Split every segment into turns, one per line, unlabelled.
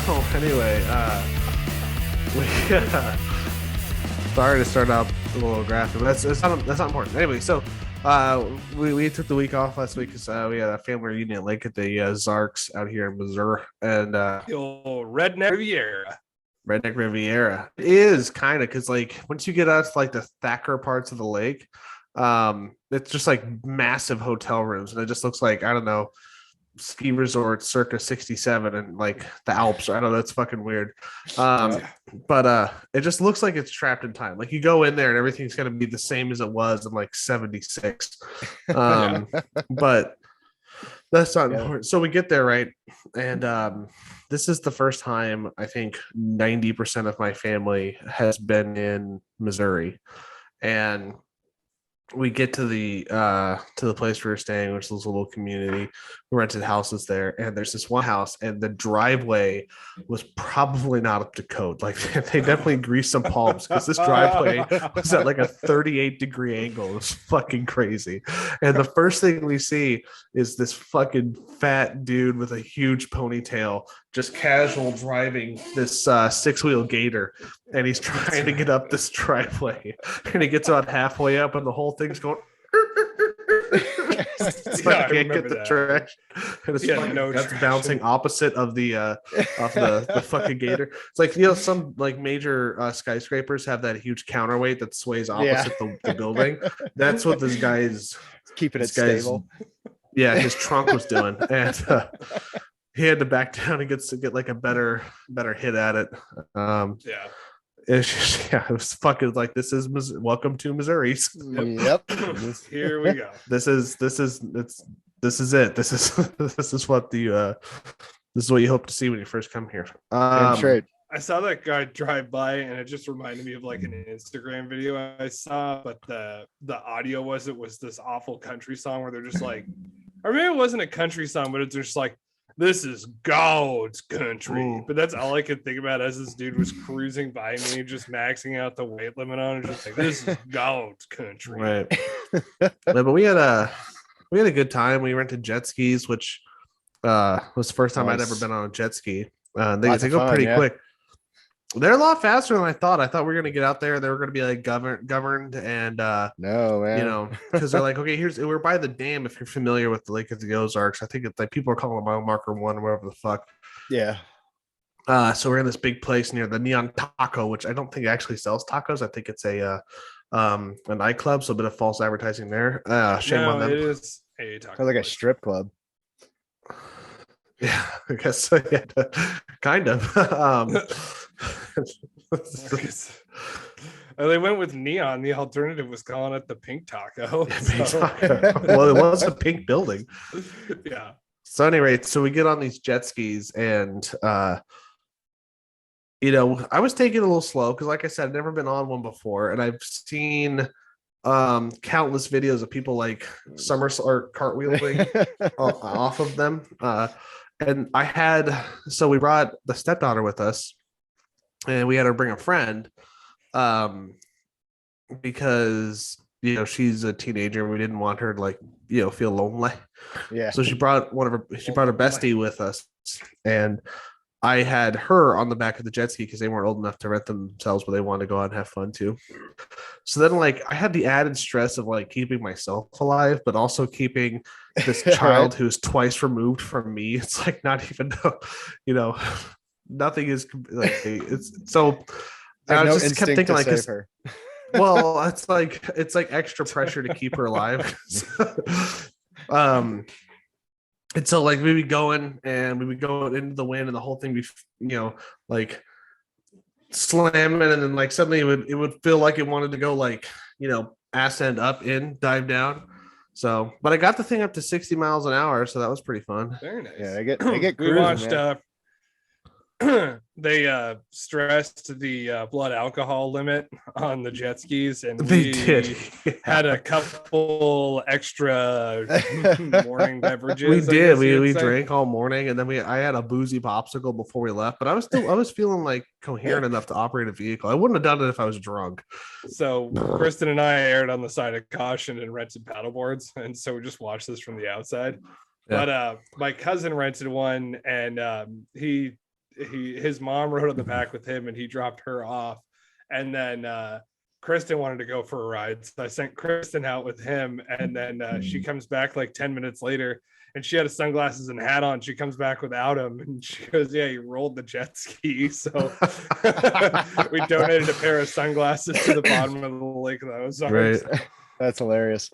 anyway, we sorry to start out a little graphic, but that's not important. Anyway, so we took the week off last week because we had a family reunion lake at the Zarks out here in Missouri, and
Old Redneck Riviera.
Redneck Riviera. It is kind of because like once you get out to like the Thacker parts of the lake, it's just like massive hotel rooms, and it just looks like I don't know ski resort circa 67 and like the Alps. I know that's fucking weird. But it just looks like it's trapped in time. Like you go in there and everything's gonna be the same as it was in like 76. But that's not important. So we get there, right? And this is the first time I think 90% of my family has been in Missouri. And we get to the place we were staying, which is a little community. We rented houses there, and there's this one house, and the driveway was probably not up to code. Like they definitely greased some palms because this driveway was at like a 38-degree angle. It was fucking crazy. And the first thing we see is this fucking fat dude with a huge ponytail just casual driving this six-wheel gator, and he's trying to get up this driveway, and he gets about halfway up and the whole thing's going it's like I can't get the traction, and it's bouncing opposite of the fucking gator. It's like, you know, some like major skyscrapers have that huge counterweight that sways opposite the building. That's what this guy is
keeping it stable.
Yeah, his trunk was doing, and he had to back down and get like a better hit at it. It's just, it was fucking like, this is welcome to Missouri.
Yep.
Here we go.
This is it. This is what you hope to see when you first come here.
Right.
I saw that guy drive by, and it just reminded me of like an Instagram video I saw, but the audio was this awful country song where they're just like, or maybe it wasn't a country song, but it's just like, this is God's country. Ooh. But that's all I could think about as this dude was cruising by me, just maxing out the weight limit on it. Just like, this is God's country.
Right. But we had a good time. We rented jet skis, which was the first time I'd ever been on a jet ski. They go pretty quick. They're a lot faster than I thought. I thought we were gonna get out there. They were gonna be like governed, and
no, man.
You know, because they're like, okay, we're by the dam. If you're familiar with the Lake of the Ozarks, I think it's like people are calling it mile marker 1 or whatever the fuck.
Yeah.
So we're in this big place near the Neon Taco, which I don't think actually sells tacos. I think it's a nightclub, so a bit of false advertising there. Shame on them.
It is a taco.
Sounds like a strip club.
Yeah, I guess so, yeah, kind of.
They went with neon. The alternative was calling it the Pink Taco.
Well, it was a pink building.
Yeah.
So, anyway, so we get on these jet skis, and you know, I was taking it a little slow because, like I said, I've never been on one before, and I've seen countless videos of people like somersault or cartwheeling off of them. And we brought the stepdaughter with us, and we had her bring a friend, because, you know, she's a teenager and we didn't want her to, like, you know, feel lonely.
Yeah.
So she brought her bestie with us, and I had her on the back of the jet ski because they weren't old enough to rent themselves, but they wanted to go out and have fun too. So then, like, I had the added stress of like keeping myself alive, but also keeping this child who's twice removed from me. It's like not even, you know, nothing is like it's so. I
no
just kept thinking like,
her.
Well, it's like extra pressure to keep her alive. And so, like, we would go into the wind, and the whole thing be, you know, like slamming, and then like suddenly it would feel like it wanted to go, like, you know, ass end up in, dive down. So, but I got the thing up to 60 miles an hour, so that was pretty fun.
Very nice.
Yeah, I get cruising,
we watched
man.
They stressed the blood alcohol limit on the jet skis, and
they did.
Had a couple extra morning beverages.
We did. We drank all morning, and then I had a boozy popsicle before we left, but I was feeling like coherent enough to operate a vehicle. I wouldn't have done it if I was drunk.
So Kristen and I erred on the side of caution and rented paddleboards, and so we just watched this from the outside. Yeah. But my cousin rented one, and his mom rode on the back with him, and he dropped her off. And then Kristen wanted to go for a ride, so I sent Kristen out with him. And then she comes back like 10 minutes later, and she had his sunglasses and hat on. She comes back without him, and she goes, "Yeah, he rolled the jet ski." So we donated a pair of sunglasses to the bottom of the Lake of the Ozarks.
Right.
That's hilarious.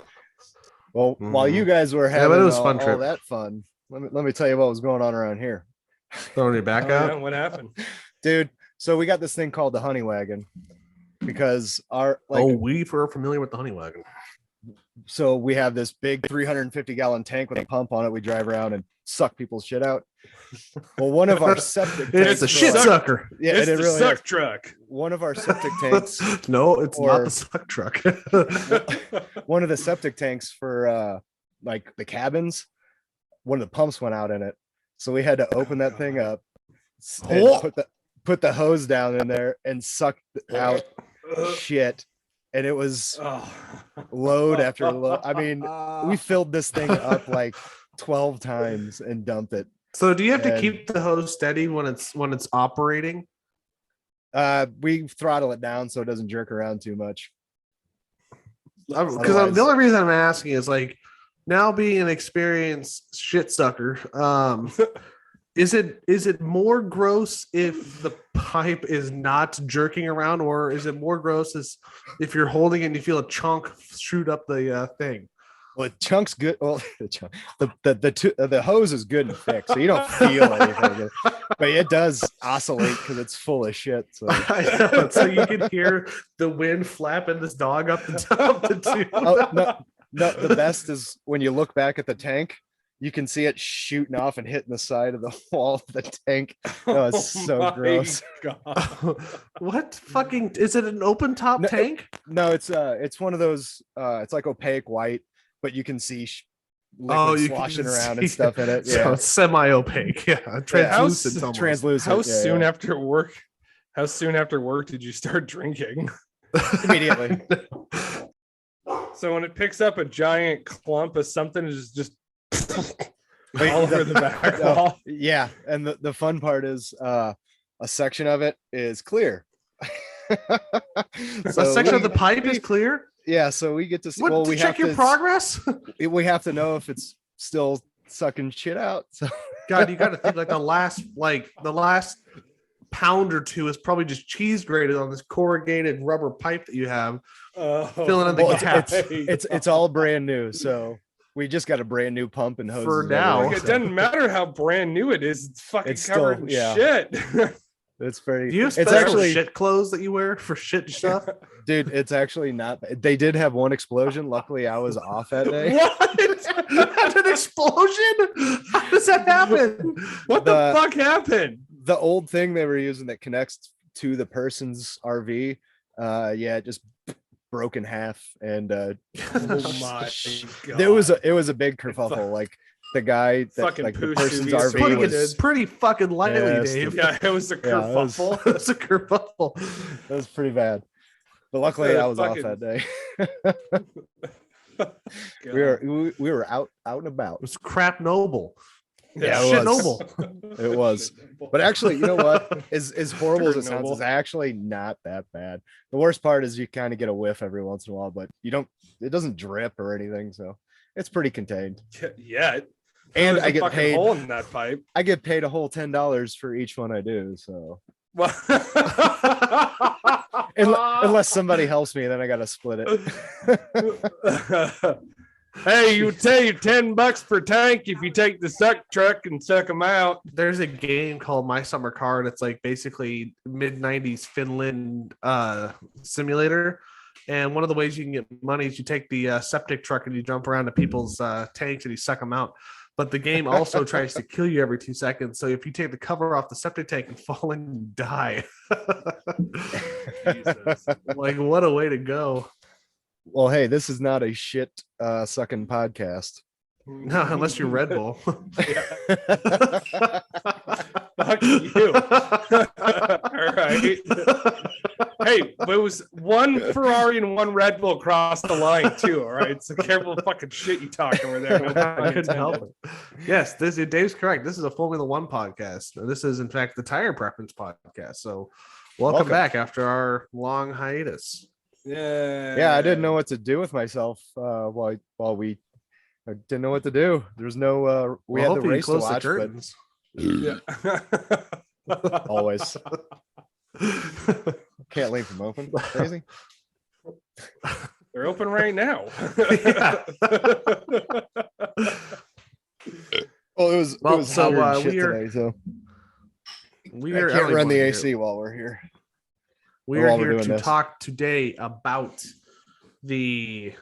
Well, while you guys were
but
having
it was a fun
all
trip.
that fun, let me tell you what was going on around here,
Throwing your back
Oh,
out.
yeah, what happened?
dude. So we got this thing called the honey wagon because our
We were familiar with the honey wagon.
so we have this big 350-gallon tank with a pump on it. We drive around and suck people's shit out. Well, one of our septic
It's
tanks,
a shit sucker.
yeah,
It's
it
the
really
suck
is.
truck.
One of our septic tanks,
No, it's not
Or-
the suck truck.
one of the septic tanks for like the cabins, one of the pumps went out in it, so we had to open that thing up and
Oh.
put the hose down in there and suck out shit, and it was
Oh.
load after load. I mean, we filled this thing up like 12 times and dumped it.
So do you have to
And-
keep the hose steady when it's operating?
We throttle it down so it doesn't jerk around too much.
Because
Otherwise-
the only reason I'm asking is like now being an experienced shit sucker. Is it more gross if the pipe is not jerking around, or is it more gross as if you're holding it and you feel a chunk shoot up the thing?
Well, the chunk's good. Well, the hose is good and thick, so you don't feel anything, but it does oscillate because it's full of shit. So,
I know, so you can hear the wind flapping this dog up the top of the tube.
oh, no, the best is when you look back at the tank, you can see it shooting off and hitting the side of the wall of the tank. Oh, it's so
my
gross.
God.
What fucking is it? An open top
No,
tank?
No, it's one of those. It's like opaque white, but you can see liquid
you
sloshing
can
around
see
and stuff in it.
So
Yeah,
it's semi-opaque. Yeah, translucent.
How
almost.
translucent.
How
yeah,
soon
yeah.
after work? How soon after work did you start drinking?
Immediately.
So when it picks up a giant clump of something, it's just
Wait,
all over the back
no,
wall.
yeah, and the fun part is a section of it is clear.
A section of the pipe is clear.
Yeah, so we get to see.
What,
Well,
to
we
check
have
your
to
progress?
we have to know if it's still sucking shit out. So
God, you got to think like the last pound or two is probably just cheese grated on this corrugated rubber pipe that you have. Filling in the
well,
gaps.
it's all brand new. So we just got a brand new pump and hoses.
For
and
now.
everything,
It
so
doesn't matter how brand new it is; it's fucking
It's
covered
still-
in
yeah.
shit.
it's very.
Do you have
It's
special
actually,
shit clothes that you wear for shit stuff?
dude. It's actually not. They did have one explosion. Luckily, I was off that day.
What? Had an explosion? How does that happen?
What the fuck happened?
The old thing they were using that connects to the person's RV, yeah, it just broke in half, and
Oh my god!
it was a big kerfuffle. Like the guy that
Fucking
like the
poo
person's
shoe
RV
Putting
was
it pretty fucking lightly,
Yes,
Dave.
Yeah, it was a
Yeah, it was-
kerfuffle.
It's a kerfuffle.
that was pretty bad. But luckily, I was
fucking-
off that day.
God.
we were out and about.
It was crap noble.
Yeah, it
Shit
was.
noble.
It was. But actually, you know what? As horrible as it sounds,
Noble.
it's actually not that bad. The worst part is you kind of get a whiff every once in a while, but it doesn't drip or anything, so it's pretty contained.
Yeah.
And
There's
I
a
get
fucking
paid.
hole in that pipe.
I get paid a whole $10 for each one I do. So
Well-
unless somebody helps me, then I gotta split it.
Hey, you tell you $10 per tank if you take the suck truck and suck them out.
There's a game called My Summer Car, and it's like basically mid-90s Finland simulator. And one of the ways you can get money is you take the septic truck and you jump around to people's tanks and you suck them out. But the game also tries to kill you every 2 seconds. So if you take the cover off the septic tank and fall in, you die.
Jesus.
Like, what a way to go.
Well, hey, this is not a shit sucking podcast.
No, unless you're Red Bull.
Fuck you. All right. Hey, but it was one Ferrari and one Red Bull crossed the line too. All right, so careful fucking shit you talk over there. No pun
I couldn't help
intended.
it. Yes, Dave's correct. This is a Formula One podcast. This is, in fact, the Tire Preference podcast. So, welcome back after our long hiatus.
Yeah.
I didn't know what to do with myself while we I didn't know what to do. There's no we had the race to watch, but
Yeah.
always can't leave them open. Crazy.
They're open right now.
Well, it was
so,
shit today, so
we
I
are
can't run the AC while we're here.
We are here to talk today about the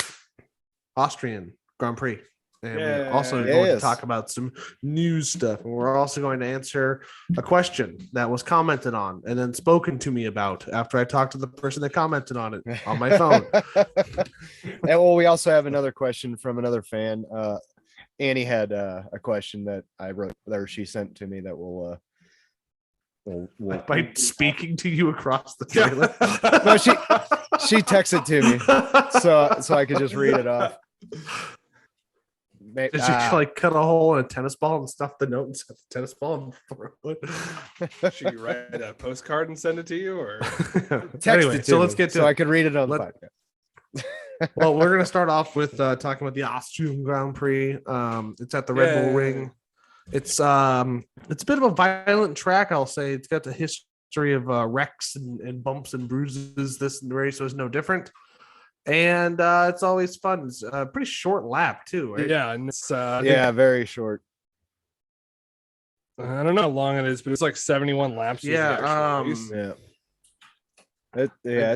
Austrian Grand Prix. And we're also going to talk about some news stuff. And we're also going to answer a question that was commented on and then spoken to me about after I talked to the person that commented on it on my phone.
And well, we also have another question from another fan. Annie had a question that I wrote there. She sent to me that we'll
by speaking to you across the trailer.
No, she texted to me so I could just read it off.
Did you like cut a hole in a tennis ball and stuff the note and set the tennis ball and throw it?
Should you write a postcard and send it to you, or
text it to me
let's get to
so I could read it on the podcast.
Well, we're gonna start off with talking about the Austrian Grand Prix. It's at the Red Bull Ring. It's a bit of a violent track, I'll say. It's got the history of wrecks and bumps and bruises. This race was no different. And it's always fun. It's a pretty short lap too, right?
Yeah, and it's
very short.
I don't know how long it is, but it's like 71 laps.
It's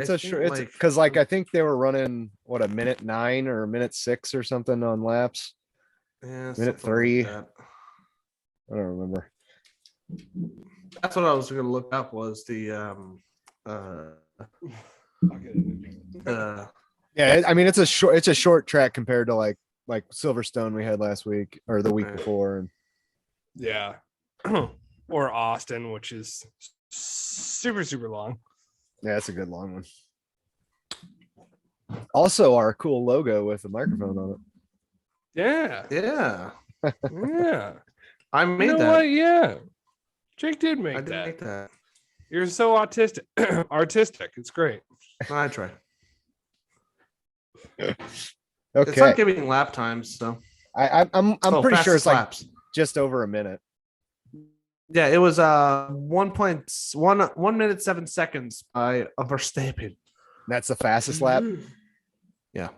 a short. It's because I think they were running a minute 9 or a minute 6 or something on laps.
Yeah,
minute 3.
Like
I don't remember.
That's what I was going to look up. Was the
yeah, I mean it's a short track compared to like Silverstone we had last week or the week before, and
yeah, or Austin, which is super long.
Yeah, it's a good long one. Also, our cool logo with a microphone on it.
Yeah.
I made that.
What? Yeah, Jake did make
I did
that.
make that.
You're so artistic. It's great.
I try.
Okay.
It's not giving lap times, so
I'm pretty sure it's
laps.
like just over a minute.
Yeah, it was 1 minute 7 seconds by Verstappen.
That's the fastest lap.
Yeah.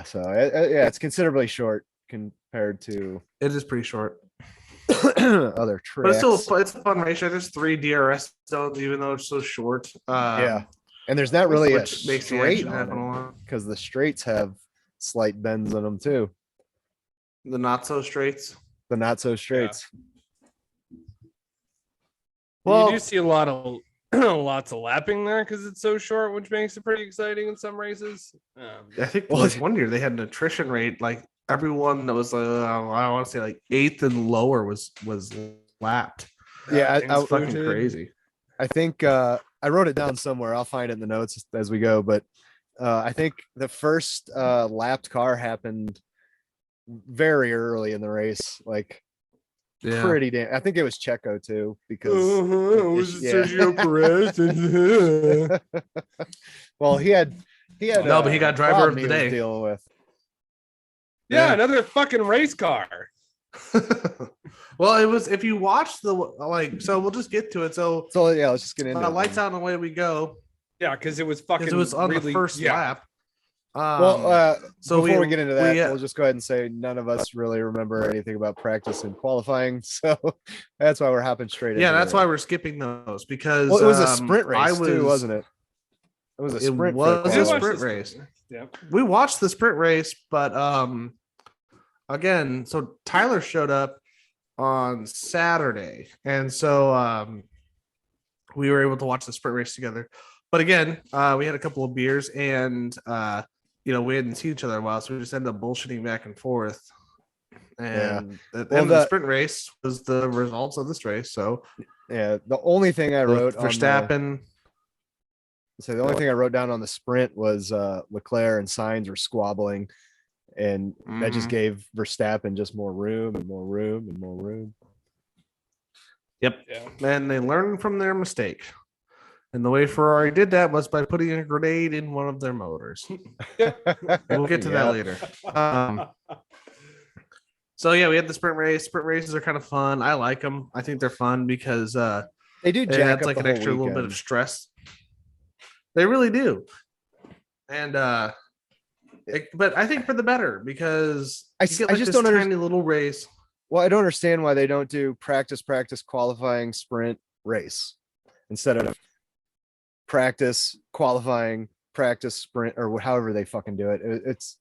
So it's considerably short compared to
It is pretty short.
other tracks.
But it's still it's a fun race. There's 3 DRS zones, even though it's so short.
And there's not really a
makes
straight
the happen a lot.
because the straights have slight bends in them too.
The not so straights.
The not so straights.
Well, you do see a lot of lots of lapping there because it's so short, which makes it pretty exciting in some races.
I think one year they had an attrition rate like everyone that was I want to say like 8th and lower was lapped.
Yeah,
it's fucking crazy.
I think I wrote it down somewhere. I'll find it in the notes as we go. But I think the first lapped car happened very early in the race, like pretty damn. I think it was Checo too, because
Sergio Perez.
Well, he had
no, but he got driver of the day.
Deal with.
Yeah, another fucking race car.
Well, it was if you watch the so we'll just get to it. So
yeah, let's just get into it.
Lights out and away we go.
Yeah, because it was fucking.
It was on the first lap.
So before we get into that, we'll just go ahead and say none of us really remember anything about practice and qualifying, so that's why we're hopping straight.
Yeah, that's why we're skipping those because
it was a sprint race too, wasn't it? It was a sprint.
It was a sprint race.
Yeah,
we watched the sprint race, but again, so Tyler showed up on Saturday, and so we were able to watch the sprint race together. But again, we had a couple of beers, and we hadn't seen each other in a while, so we just ended up bullshitting back and forth. And the sprint race was the results of this race. So
Yeah, the only thing I wrote on the,
Verstappen.
so the only thing I wrote down on the sprint was Leclerc and Sainz were squabbling, and that just
Mhm.
gave Verstappen just more room and more room and more room.
Yep.
Yeah.
And they learned from their mistake. And the way Ferrari did that was by putting a grenade in one of their motors. We'll get to that later. So yeah, we had the sprint race. Sprint races are kind of fun. I like them. I think they're fun because
They do
it
jack
adds
up
like
the
an
whole
extra little bit of
weekend.
stress. They really do. And but I think for the better because
I
you get
I
like
just
this
don't
tiny
understand.
little race.
Well, I don't understand why they don't do practice, qualifying, sprint, race instead of practice, qualifying, practice, sprint, or however they fucking do it. It's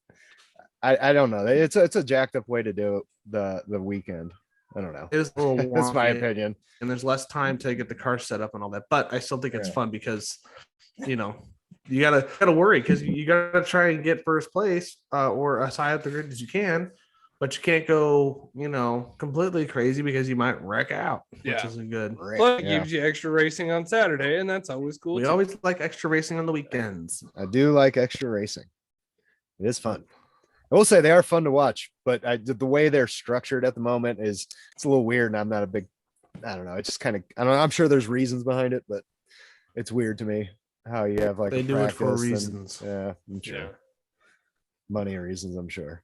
I don't know. It's a jacked up way to do the weekend. I don't know.
It is a little
That's my
wonky,
opinion.
and there's less time to get the car set up and all that. But I still think it's
Yeah.
fun because you know you gotta worry because you gotta try and get first place or as high up the grid as you can, but you can't go completely crazy because you might wreck out, which
Yeah.
isn't good.
Well, it
Yeah.
gives you extra racing on Saturday, and that's always cool.
We
too.
always like extra racing on the weekends.
I do like extra racing. It is fun. I will say they are fun to watch, but the way they're structured at the moment it's a little weird, and I'm not a big. I don't know. It's just kind of. I don't know. I'm sure there's reasons behind it, but it's weird to me how you have like
They
a
do it for
practice and-
reasons.
yeah, I'm sure.
Yeah.
Money reasons, I'm sure.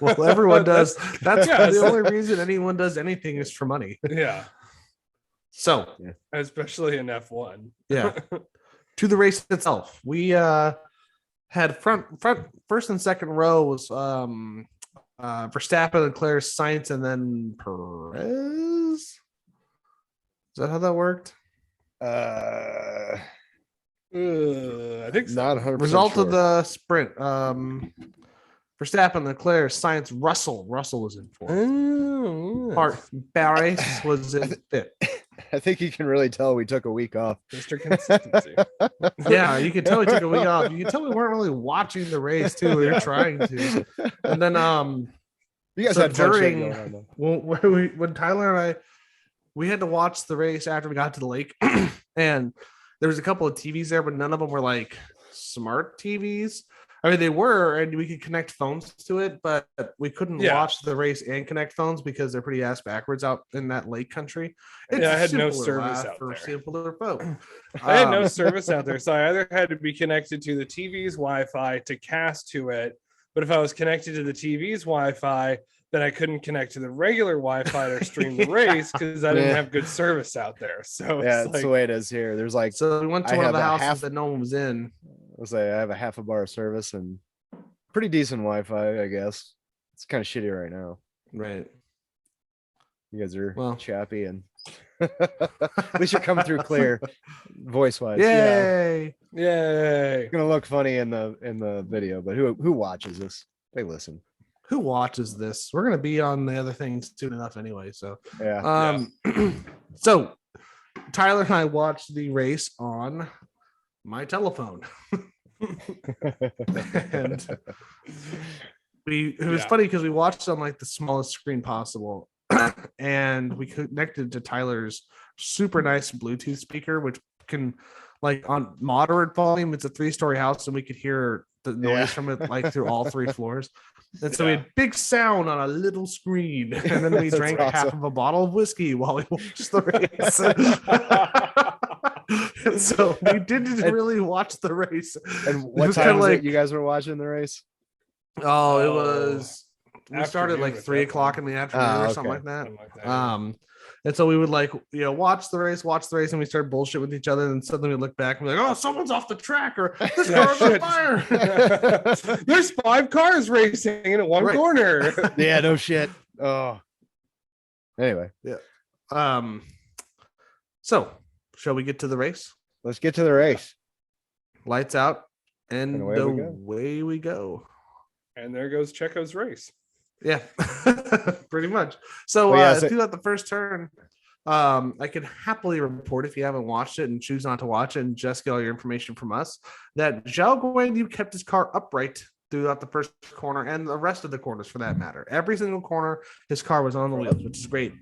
Well, everyone does. That's
Yes.
the only reason anyone does anything is for money.
Yeah,
So
especially in F1.
yeah, to the race itself, we had front first and second row was Verstappen, Leclerc, Sainz, and then Perez. Is that how that worked?
I think so.
Not 100%
Result
sure.
of the sprint. Verstappen, Leclerc, Sainz, Russell. Russell was in fourth.
Oh,
Barris was in fifth.
I think you can really tell we took a week off.
Mr. Consistency.
Yeah, you can tell we took a week off. You can tell we weren't really watching the race too. We were trying to. And then
You guys
so
had fun shit
during
going on, though.
when Tyler and I we had to watch the race after we got to the lake, and there was a couple of TVs there, but none of them were like smart TVs. I mean, they were, and we could connect phones to it, but we couldn't watch the race and connect phones because they're pretty ass backwards out in that lake country. It's
I had no
simpler
service
life
out
for
there.
simpler folk.
I had no service out there, so I either had to be connected to the TV's Wi-Fi to cast to it, but if I was connected to the TV's Wi-Fi, then I couldn't connect to the regular Wi-Fi to stream the race because I didn't have good service out there. So
Yeah,
it's
it's the way it is here. There's like,
So we went to
I
one of
have
the
a
houses
half-
that no one was in.
I'll say I have a half a bar of service and pretty decent Wi-Fi, I guess. It's kind of shitty right now.
Right.
You guys are
Well.
chappy and at least you're coming through clear voice wise.
Yay.
Yay.
It's gonna look funny in the video, but who watches this? They listen.
Who watches this? We're gonna be on the other things soon enough anyway. So
Yeah.
So Tyler and I watched the race on my telephone. And it was funny because we watched on like the smallest screen possible. And we connected to Tyler's super nice Bluetooth speaker, which can like on moderate volume, it's a 3-story house, and we could hear the noise from it like through all 3 floors. And so we had big sound on a little screen, and then we
That's
drank
awesome.
half of a bottle of whiskey while we watched the race. And so we didn't really watch the race.
And
It
what
was
time
kinda
was
like-
it you guys were watching the race?
Oh, it was. We started
Afternoon
like
at
3
that
o'clock
point.
in the afternoon or
okay.
something like that.
Something like that, yeah.
And so we would like, watch the race, and we start bullshit with each other. And suddenly we look back and we're like, oh, someone's off the track, or this
Yeah,
car's on
shit.
fire.
There's 5 cars racing in one
Right.
corner.
Yeah, no shit. Oh. Anyway,
So, shall we get to the race?
let's get to the race.
Lights out, and
And away we go.
away we go.
And there goes Checo's race.
Yeah, pretty much. So,
Well, yeah, so-
throughout the first turn, I can happily report, if you haven't watched it and choose not to watch it and just get all your information from us, that Zhao Guanyu kept his car upright throughout the first corner and the rest of the corners for that matter. Every single corner, his car was on the wheels, which is great.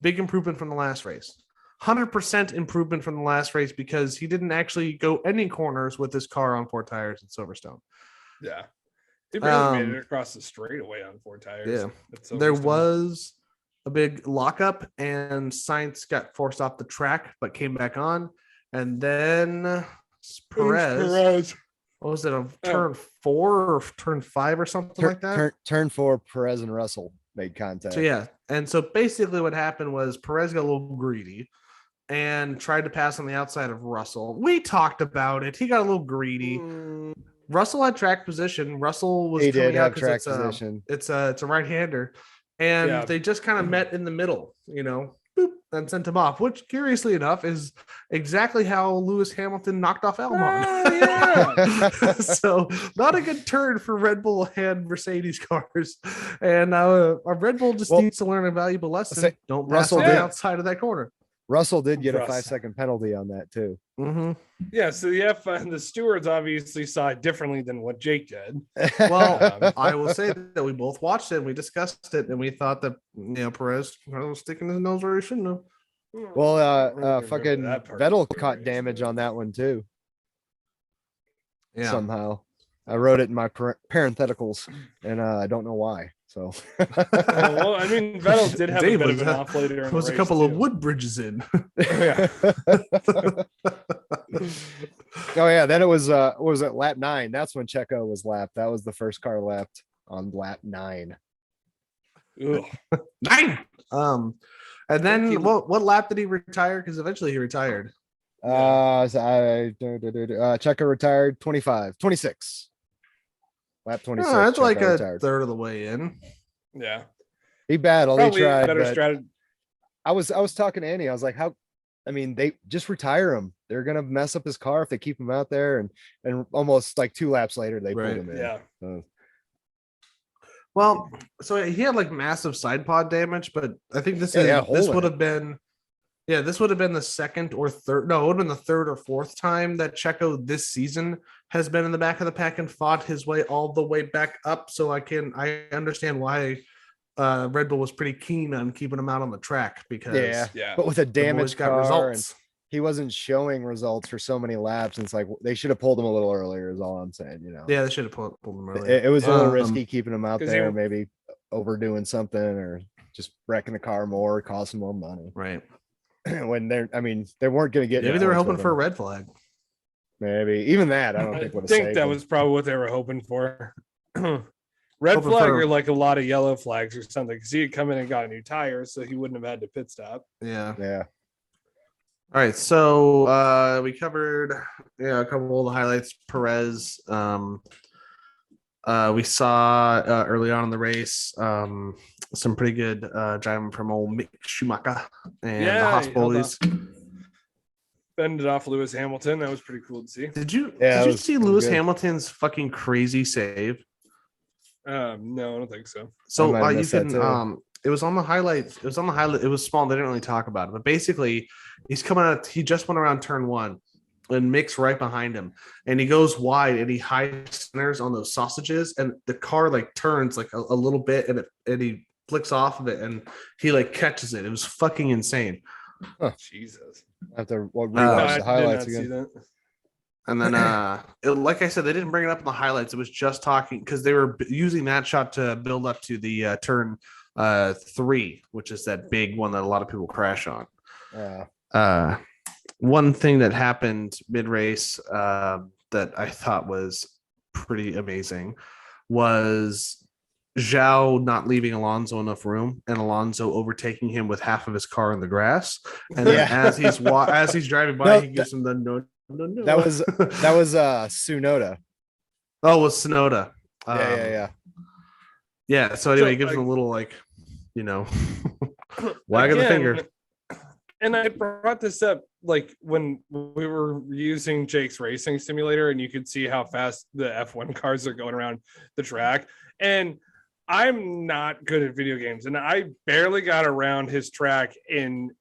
big improvement from the last race. 100% improvement from the last race because he didn't actually go any corners with his car on 4 tires at Silverstone.
Yeah. He barely made it across the straightaway on 4 tires.
Yeah. There was a big lockup and Sainz got forced off the track, but came back on. And then Perez. What was it, on turn 4 or turn 5 or something like that?
Turn 4, Perez and Russell made contact.
So, yeah. And so basically what happened was Perez got a little greedy and tried to pass on the outside of Russell. We talked about it. He got a little greedy. Russell had track position. Russell was coming out because it's a right-hander. And they just kind of met in the middle, boop, and sent him off, which curiously enough is exactly how Lewis Hamilton knocked off Albon. So not a good turn for Red Bull and Mercedes cars. And our Red Bull just needs to learn a valuable lesson. Don't pass on the outside of that corner.
Russell did get a 5-second penalty on that too.
Mm-hmm.
Yeah, so the stewards obviously saw it differently than what Jake did.
Well, I will say that we both watched it and we discussed it and we thought that Perez was sticking his nose where he shouldn't have.
Well, fucking Vettel caught damage on that one too.
Yeah,
somehow I wrote it in my parentheticals, and I don't know why. So,
well, I mean, Vettel did have a bit of an off later.
There was a couple of wood bridges in.
Oh yeah, then it was what was it, lap 9? That's when Checo was lapped. That was the first car lapped on lap 9.
9. And then what lap did he retire? Because eventually he retired.
Checo retired 26. Lap 26.
That's
Checo
like a
retired.
third of the way in.
Yeah,
he battled.
Probably
he tried.
Better strategy.
I was talking to Andy. I was like, how? I mean, they just retire him. They're gonna mess up his car if they keep him out there. And almost like 2 laps later, they pulled him in.
Yeah.
Well, so he had like massive side pod damage, but I think this would have been the second or third. No, it would have been the third or fourth time that Checo this season has been in the back of the pack and fought his way all the way back up. So I understand why Red Bull was pretty keen on keeping him out on the track because
but with a damaged car,
results.
He wasn't showing results for so many laps. And it's like they should have pulled him a little earlier. Is all I'm saying.
Yeah, they should have pulled him earlier.
It was a little risky keeping him out there, maybe overdoing something or just wrecking the car more, costing more money.
Right.
When they weren't going to get.
Maybe they were hoping for a red flag.
Maybe even that. I don't think would have.
I think that was probably what they were hoping for. Red flag or like a lot of yellow flags or something. Because he had come in and got a new tire, so he wouldn't have had to pit stop.
Yeah.
All
right, so we covered a couple of the highlights. Perez, we saw early on in the race some pretty good driving from old Mick Schumacher and the Haas bullies.
Fended off Lewis Hamilton. That was pretty cool to see.
Did you see Lewis Hamilton's fucking crazy save?
No, I don't think so.
So you can it was on the highlights. It was small. They didn't really talk about it, but basically he's coming out. He just went around turn 1 and Mick's right behind him and he goes wide and he high centers on those sausages and the car like turns like a little bit and he flicks off of it and he like catches it. It was fucking insane.
Huh.
Jesus.
I have to rewatch the highlights again.
And then, like I said, they didn't bring it up in the highlights. It was just talking because they were using that shot to build up to the turn 3, which is that big one that a lot of people crash on. One thing that happened mid-race that I thought was pretty amazing was Zhao not leaving Alonso enough room and Alonso overtaking him with half of his car in the grass. And then as he's driving by, he gives him the no.
That was Tsunoda.
Oh, it was Tsunoda.
Yeah.
So anyway, he gives him a little wag of the finger.
And I brought this up like when we were using Jake's racing simulator, and you could see how fast the F1 cars are going around the track. And I'm not good at video games, and I barely got around his track in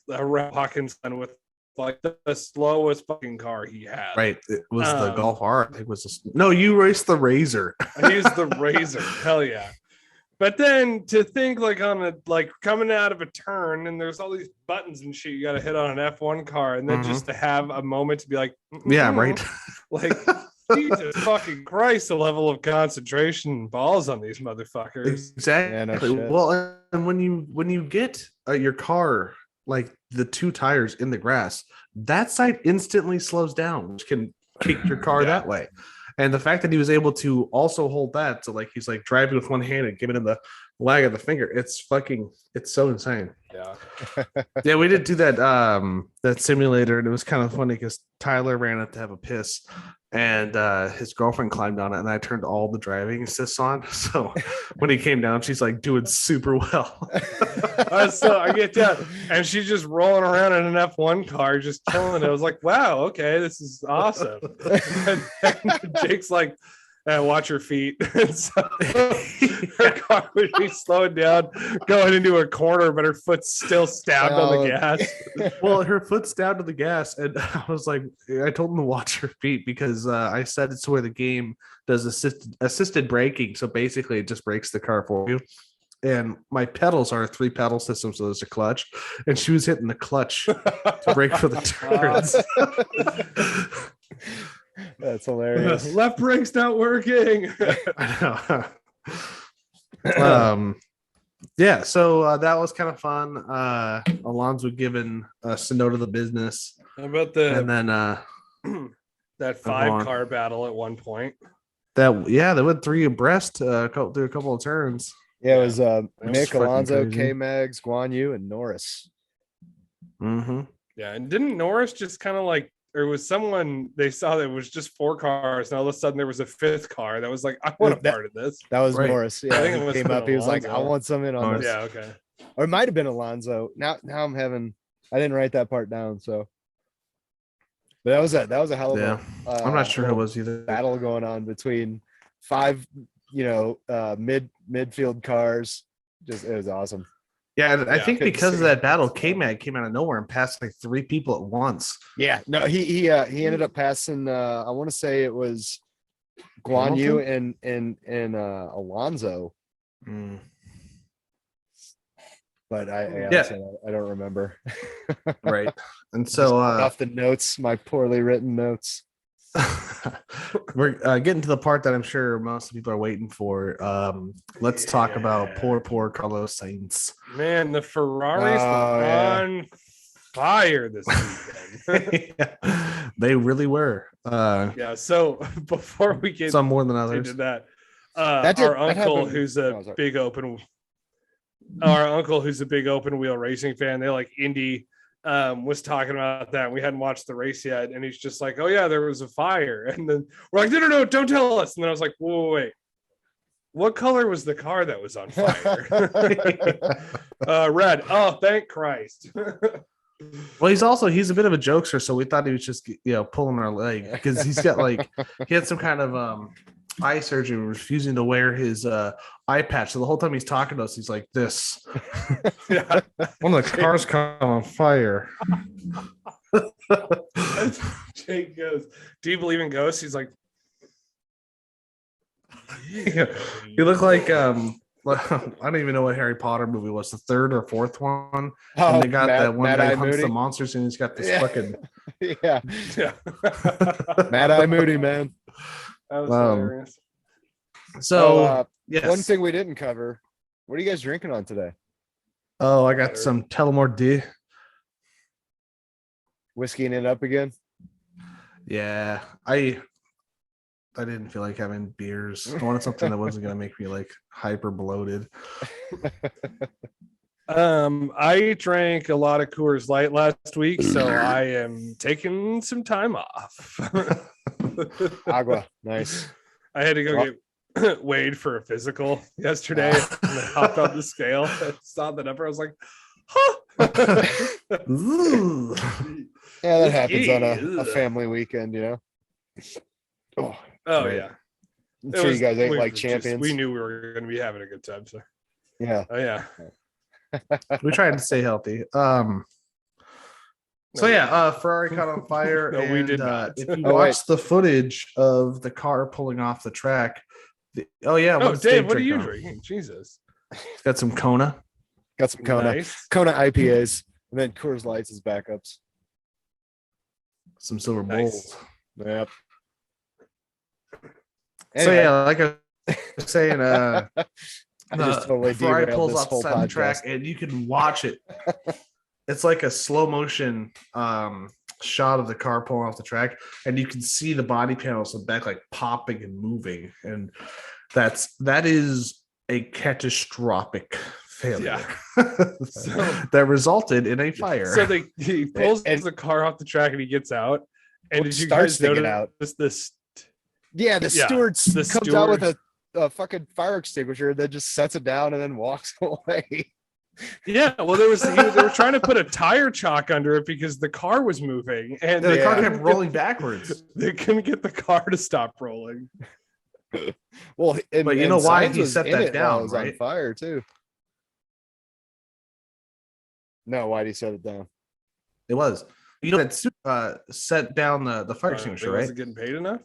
Hawkinson with like the slowest fucking car he had.
Right. It was the Golf R. I think it was no, you raced the Razor.
I used the Razor. Hell yeah. But then to think like on a like coming out of a turn and there's all these buttons and shit you got to hit on an F1 car, and then just to have a moment to be like,
Yeah, right.
like Jesus fucking Christ, the level of concentration and balls on these motherfuckers.
Exactly.
Yeah, no shit.
Well, and when you get your car like the two tires in the grass, that side instantly slows down, which can kick your car that way. And the fact that he was able to also hold that, so like he's like driving with one hand and giving him the lag of the finger, it's so insane.
Yeah.
Yeah, we did do that simulator, and it was kind of funny because Tyler ran up to have a piss, and his girlfriend climbed on it, and I turned all the driving assists on. So when he came down, she's like doing super well.
So I get that, and she's just rolling around in an F1 car, just killing it. I was like, wow, okay, this is awesome. And Jake's like, watch her feet. And so her car would be slowing down, going into a corner, but her foot's still stabbed on the gas.
Well, her foot's down to the gas, and I was like, I told him to watch her feet because I said it's where the game does assisted braking. So basically, it just brakes the car for you. And my pedals are a 3-pedal system, so there's a clutch, and she was hitting the clutch to brake for the turns.
That's hilarious.
Left brake's not working.
I know. Yeah, so that was kind of fun. Alonso giving us a note of the business.
How about
And then
that 5-car battle at one point?
they went 3 abreast through a couple of turns.
Yeah, it was
was
Mick,
fucking
Alonso,
crazy.
K-Mags, Guan Yu, and Norris.
Mm-hmm.
Yeah, and didn't Norris just kind of like, or was someone they saw that it was just 4 cars, and all of a sudden there was a 5th car that was like, I want a part of this.
That was
Right.
Norris.
I
Yeah,
think it
he
was
came up. He was like, "I
Alonso.
want some in on this."
Yeah, okay.
Or it might have been Alonso. Now I'm having. I didn't write that part down, so. But that was a hell of
Yeah,
a.
I'm not sure who it
little
was either.
battle going on between 5, midfield cars. Just it was awesome.
Yeah, and I think
couldn't
because of
see.
that battle, K-Mag came out of nowhere and passed like 3 people at once.
Yeah, no, he ended up passing. I want to say it was Guan Yu and Alonso,
Mm.
but I don't remember.
Right. And so
Off the notes, my poorly written notes.
we're getting to the part that I'm sure most people are waiting for. Let's talk about poor Carlos Sainz.
Man, the Ferraris were on fire this weekend.
Yeah, they really were.
Yeah, so before we get
Some more than others.
into that,
That
our
happened-
uncle who's a
sorry.
big open wheel racing fan, they like Indy, was talking about that. We hadn't watched the race yet, and he's just like, oh yeah, there was a fire. And then we're like, no, don't tell us. And then I was like, wait, what color was the car that was on fire? Red. Oh, thank Christ.
Well, he's a bit of a jokester, so we thought he was just pulling our leg because he's got he had some kind of eye surgery, refusing to wear his eye patch. So the whole time he's talking to us, he's like this.
Yeah.
One of the cars caught on fire.
Jake goes, do you believe in ghosts? He's like,
You look like I don't even know what Harry Potter movie was, the 3rd or 4th one. And they got that one guy hunts the monsters, and he's got this fucking
yeah,
yeah.
Mad Eye Moody, man.
That was hilarious.
So yes.
One thing we didn't cover. What are you guys drinking on today?
Oh, I got some Tullamore D.
Whiskeying it up again?
Yeah, I didn't feel like having beers. I wanted something that wasn't gonna make me like hyper bloated.
I drank a lot of Coors Light last week, so I am taking some time off.
Agua, nice.
I had to go get weighed for a physical yesterday. And I hopped on the scale. I saw the number. I was like, huh.
Ooh.
Yeah, that happens on a family weekend, Oh,
Oh,
Right.
yeah.
I'm sure you guys ate like champions.
We knew we were going to be having a good time. So,
Yeah.
oh, yeah.
We tried to stay healthy. So yeah, Ferrari caught on fire.
No,
and,
we did not.
If you
Oh,
watch the footage of the car pulling off the track,
Oh,
what does
Dave, what are
drink
you
on?
drinking? Jesus.
It's got some Kona.
Got some Kona.
Nice.
Kona IPAs. And then Coors Lights as backups.
Some silver
Nice.
bowls.
Yep.
So yeah, like I was saying,
I just totally
Ferrari
derailed
pulls
this
off the
whole
side of the track,
podcast.
and you can watch it. It's like a slow motion shot of the car pulling off the track, and you can see the body panels in the back like popping and moving, and that is a catastrophic failure that resulted in a fire.
So he pulls
And-
the car off the track and he gets out. And did you
starts
guys
to get
notice this?
Yeah, the steward
the
comes out with
steward-
a fucking fire extinguisher and then just sets it down and then walks away.
Yeah, well, they were trying to put a tire chock under it because the car was moving, and
the car
Yeah.
kept rolling backwards.
They couldn't get the car to stop rolling.
Well, and,
But you
and
know why
Sainz
he
was
set
in
that
it while
down,
it was on
right?
fire too. No, why did he set it down?
It was. You know that set down the fire extinguisher, right?
Wasn't getting paid enough.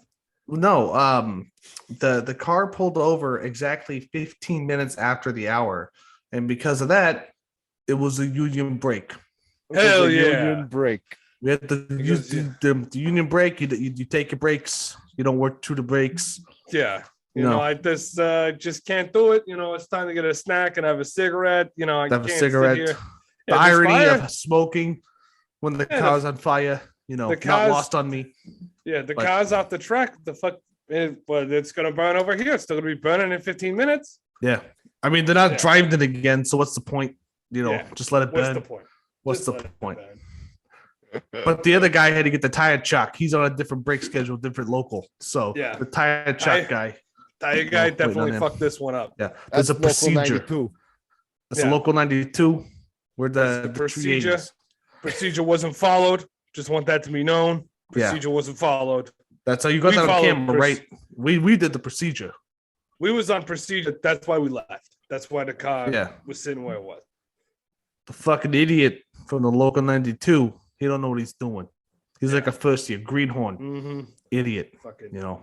No, the car pulled over exactly 15 minutes after the hour, and because of that, it was a union break.
Hell
It was a
yeah.
union break.
We had to use the union break. You take your breaks. You don't work through the breaks.
Yeah. You
No.
know, I just can't do it. You know, it's time to get a snack and have a cigarette. You know, I
Have a
can't
cigarette.
sit here.
The
Yeah, there's
irony
fire.
of smoking when the
Yeah,
car's on fire, you know,
the
not
car's-
lost on me.
Yeah, the
But-
car's off the track. The fuck, but it's gonna burn over here. It's still gonna be burning in 15 minutes.
Yeah. I mean, they're not
Yeah.
driving it again, so what's the point? You know,
Yeah.
just let it
What's
burn.
the point?
What's
Just
the
let it
point?
burn.
But the other guy had to get the tire chock. He's on a different brake schedule, different local. So
Yeah.
the tire chock guy.
Tire guy
waiting on
definitely
him.
fucked this one up.
Yeah.
That's
There's a
local
procedure.
92.
That's a
Yeah.
local 92. Where
That's
the
the
tree
procedure.
is.
Procedure wasn't followed. Just want that to be known.
Yeah.
Procedure wasn't followed.
That's how you got
We
that on
followed
camera, right? We did the procedure.
We was on procedure. That's why we left. That's why the car
Yeah.
was sitting where it was.
The fucking idiot from the local 92. He don't know what he's doing. He's like a first year greenhorn
Mm-hmm.
idiot.
Fucking
You know,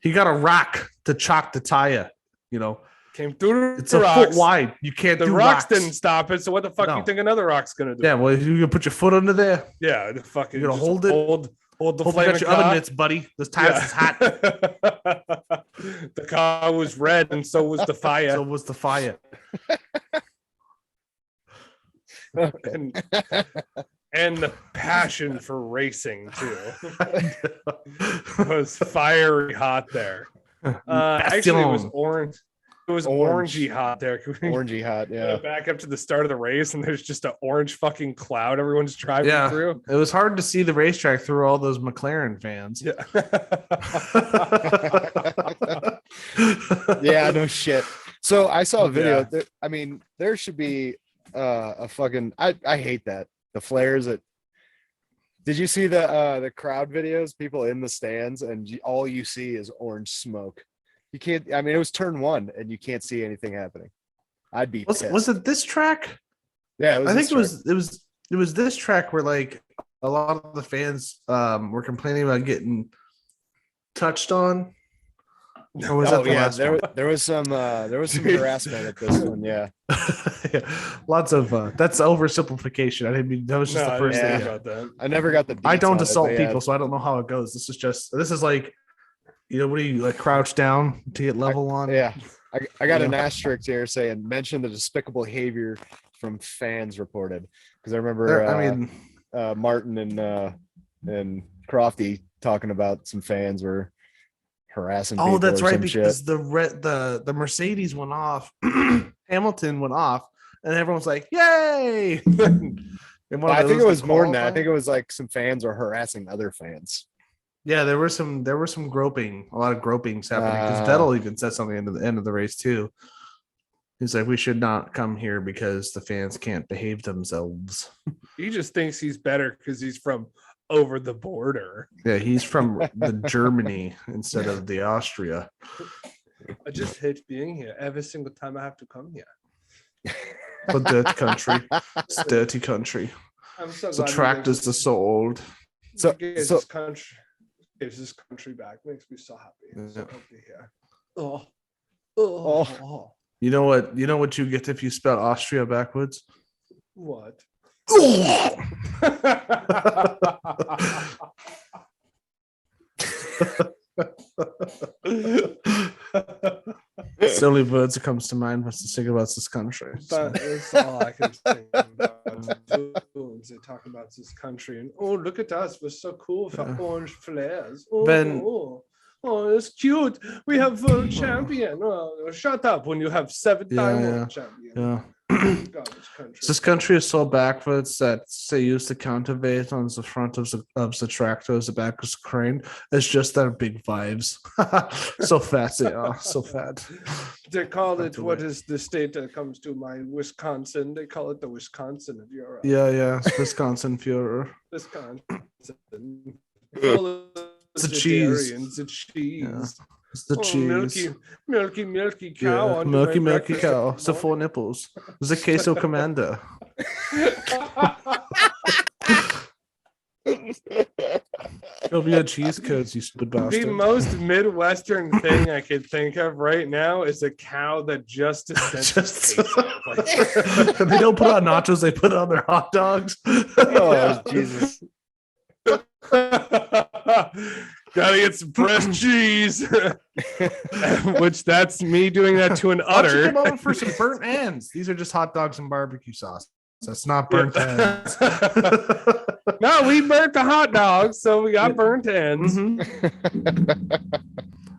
he got a rock to chock the tire. You know,
came through
it's
the
a
rocks.
foot wide. You can't
The
do
rocks
rocks.
didn't stop it. So what the fuck
No.
you think another rock's gonna do?
Yeah, well, you gonna put your foot under there.
Yeah, the fucking
You gonna
just
hold it?
Hold the
Hope you
flaming
got your
car.
oven mitts, buddy. This tire is hot.
The car was red, and so was the fire.
So was the fire.
and, and the passion for racing too was fiery hot there. Actually, it was
Bastion.
orange. It was
Orange.
orangey hot there. Can we
Orangey hot,
go
yeah.
back up to the start of the race, and there's just an orange fucking cloud everyone's driving
Yeah.
through.
It was hard to see the racetrack through all those McLaren fans.
Yeah.
Yeah, no shit. So I saw a video.
Yeah.
That, I mean, there should be a fucking. I hate that the flares. That did you see the crowd videos? People in the stands, and all you see is orange smoke. You can't. I mean, it was turn one, and you can't see anything happening. I'd be pissed.
Was it this track?
Yeah, it was
I think
this
it was this track where like a lot of the fans were complaining about getting touched on. Or was
track.
that the last one?
there was some harassment at this one. Yeah,
Yeah, lots of that's oversimplification. I didn't mean that was just
No,
the
I
first
didn't
yeah.
thing.
think about that.
I never got the.
I
deets
don't
on it,
assault
but yeah.
people, so I don't know how it goes. This is like, you know, what do you like crouch down to get level on?
Yeah, I got an
Yeah.
asterisk here saying mention the despicable behavior from fans reported because I remember
There- I mean,
Martin and Crofty talking about some fans were harassing people.
oh, that's
or
right,
some
because
shit.
the Mercedes went off, Hamilton went off, and everyone's like, "Yay!" And one of
I think
those,
it was
like,
more than that. I
qualifying-
think it was like some fans were harassing other fans.
Yeah, there were some groping, a lot of gropings happening because Vettel even said something at the end of the race too. He's like, we should not come here because the fans can't behave themselves.
He just thinks he's better because he's from over the border.
Yeah, he's from the Germany instead of the Austria.
I just hate being here every single time I have to come here.
The dirty country. It's dirty country.
I'm so
The
glad
tractors are so old.
So-
gives
so-
this country gives this country back. Makes me so happy. I'm so
Yeah.
happy here. Oh.
Oh.
Oh.
You know what? You know what you get if you spell Austria backwards?
What?
It's the only words that comes to mind was to think about this country.
But that's all I can think about. They talk about this country and oh, look at us, we're so cool for orange flares. Oh,
Ben-
oh, it's cute. We have a champion. Oh, shut up when you have 7-time world champion.
Yeah.
Garbage country.
This country is so backwards that they use the counterweight on the front of the tractor as the back of the crane. It's just their big vibes. So fat they are. So fat.
They call it, what is the state that comes to mind? Wisconsin. They call it the Wisconsin of Europe.
Yeah. It's Wisconsin Führer.
Wisconsin.
It's a cheese.
It's a cheese.
Yeah. It's the cheese.
Milky cow.
Yeah,
under
milky
my breakfast
cow.
every
So 4 nipples. The queso commander. It'll be a cheese curds, you stupid bastard.
The most Midwestern thing I could think of right now is a cow that just dispenses queso. Like,
They don't put on nachos, they put it on their hot dogs.
Oh, Jesus.
Gotta get some fresh cheese. Which that's me doing that to an
Why don't you
udder.
come over for some burnt ends? These are just hot dogs and barbecue sauce. That's not burnt ends.
No, we burnt the hot dogs, so we got burnt ends.
Mhm.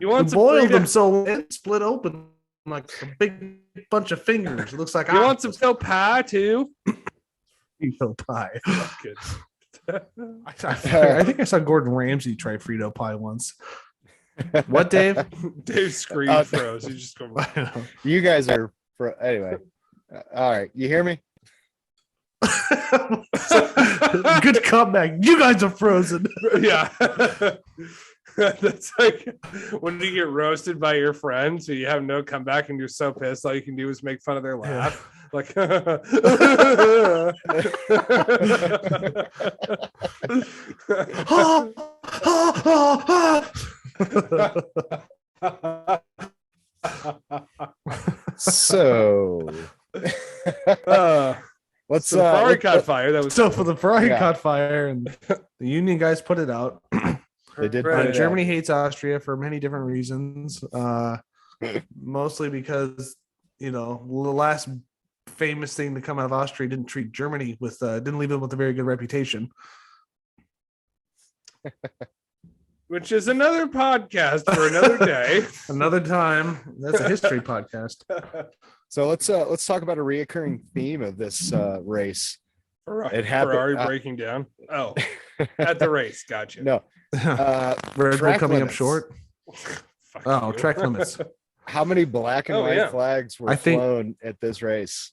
You
We
want some
boiled
Frito-
them so it split open like a big bunch of fingers. It looks like
You want some Phil pie too?
Frito pie.
Good.
I think I saw Gordon Ramsay try Frito pie once. What, Dave?
Dave screen froze. He just go.
I know.
You guys are anyway. All right, you hear me?
Good comeback. You guys are frozen.
Yeah. That's like when you get roasted by your friends, so you have no comeback and you're so pissed, all you can do is make fun of their laugh. Like
So let's
so Ferrari caught fire. That was
So for the Ferrari
Yeah.
caught fire and the union guys put it out.
They did
Right.
put it
Germany hates Austria for many different reasons. Mostly because, the last famous thing to come out of Austria didn't treat Germany didn't leave them with a very good reputation.
which is another podcast for another day.
Another time. That's a history podcast.
So let's talk about a reoccurring theme of this race. It happened-
Ferrari breaking down. Oh, at the race. Gotcha.
No,
Red Bull
track
coming
limits.
up short.
Fuck
Oh,
you.
track limits.
How many black and
Oh,
white
yeah.
flags were
I think-
flown at this race?